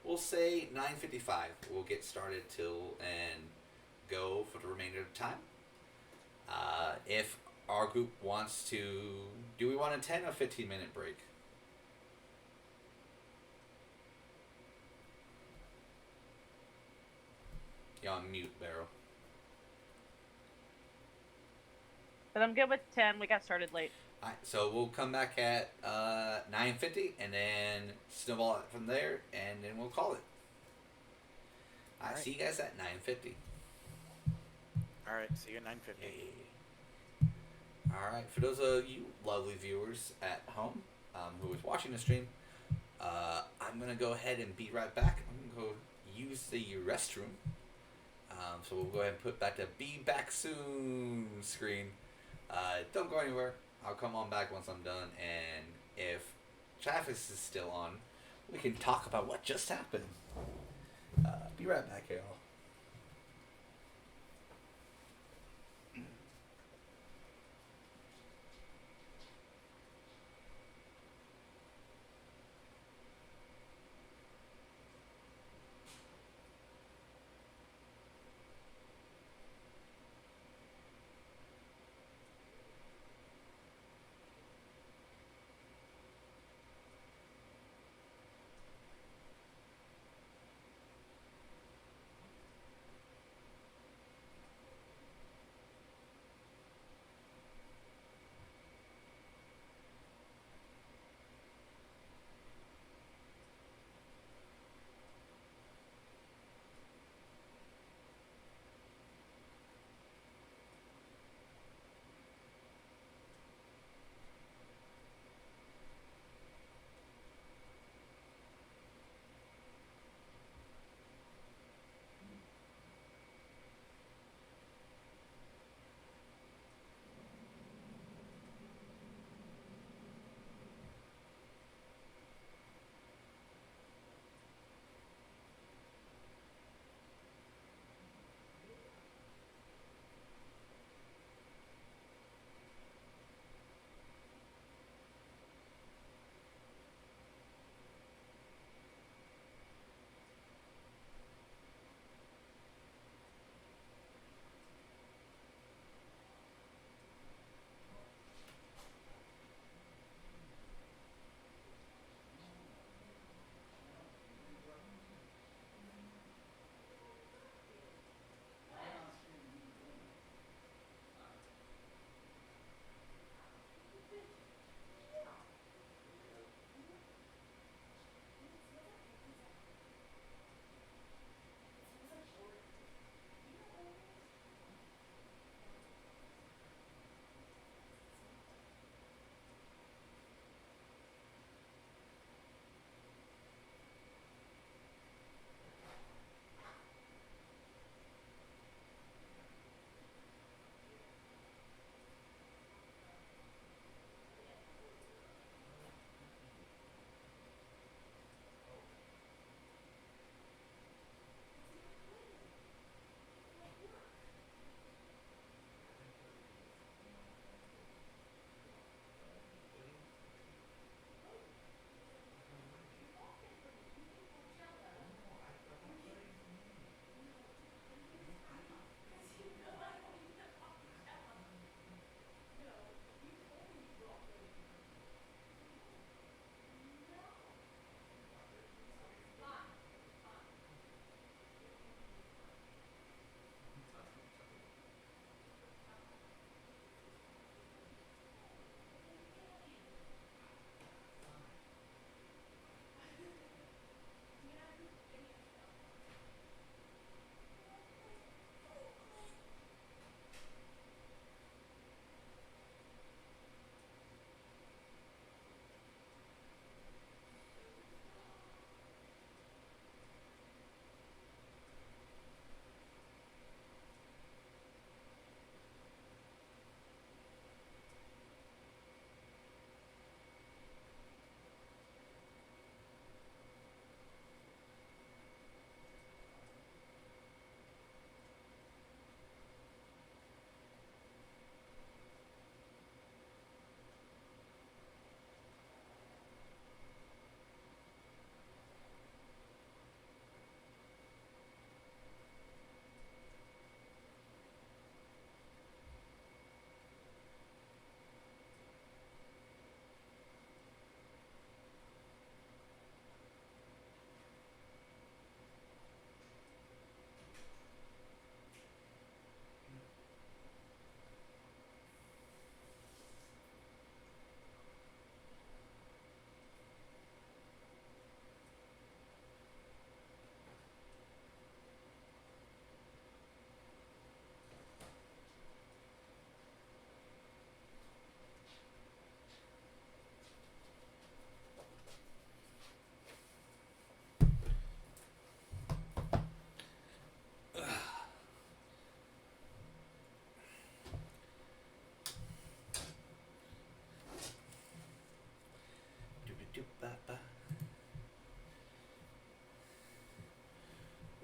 we'll say 9:55. We'll get started and go for the remainder of the time. If our group wants to, do we want a 10 or 15-minute break? You're on mute, Beryl.
But I'm good with 10. We got started late.
Alright, so we'll come back at 9:50 and then snowball it from there, and then we'll call it. Alright, see you guys at 9:50.
Alright, see you at 9:50.
Hey. Alright, for those of you lovely viewers at home who is watching the stream, I'm going to go ahead and be right back. I'm going to go use the restroom. So we'll go ahead and put back the "Be Back Soon" screen. Don't go anywhere. I'll come on back once I'm done, and if Travis is still on, we can talk about what just happened. Be right back, y'all.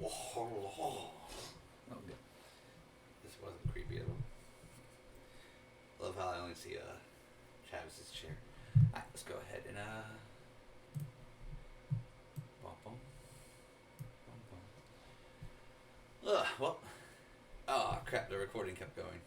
Oh, good. This wasn't creepy at all. Love how I only see Travis's chair. Alright, let's go ahead and bum, bum. Bum, bum. Ugh, well. Oh crap, the recording kept going.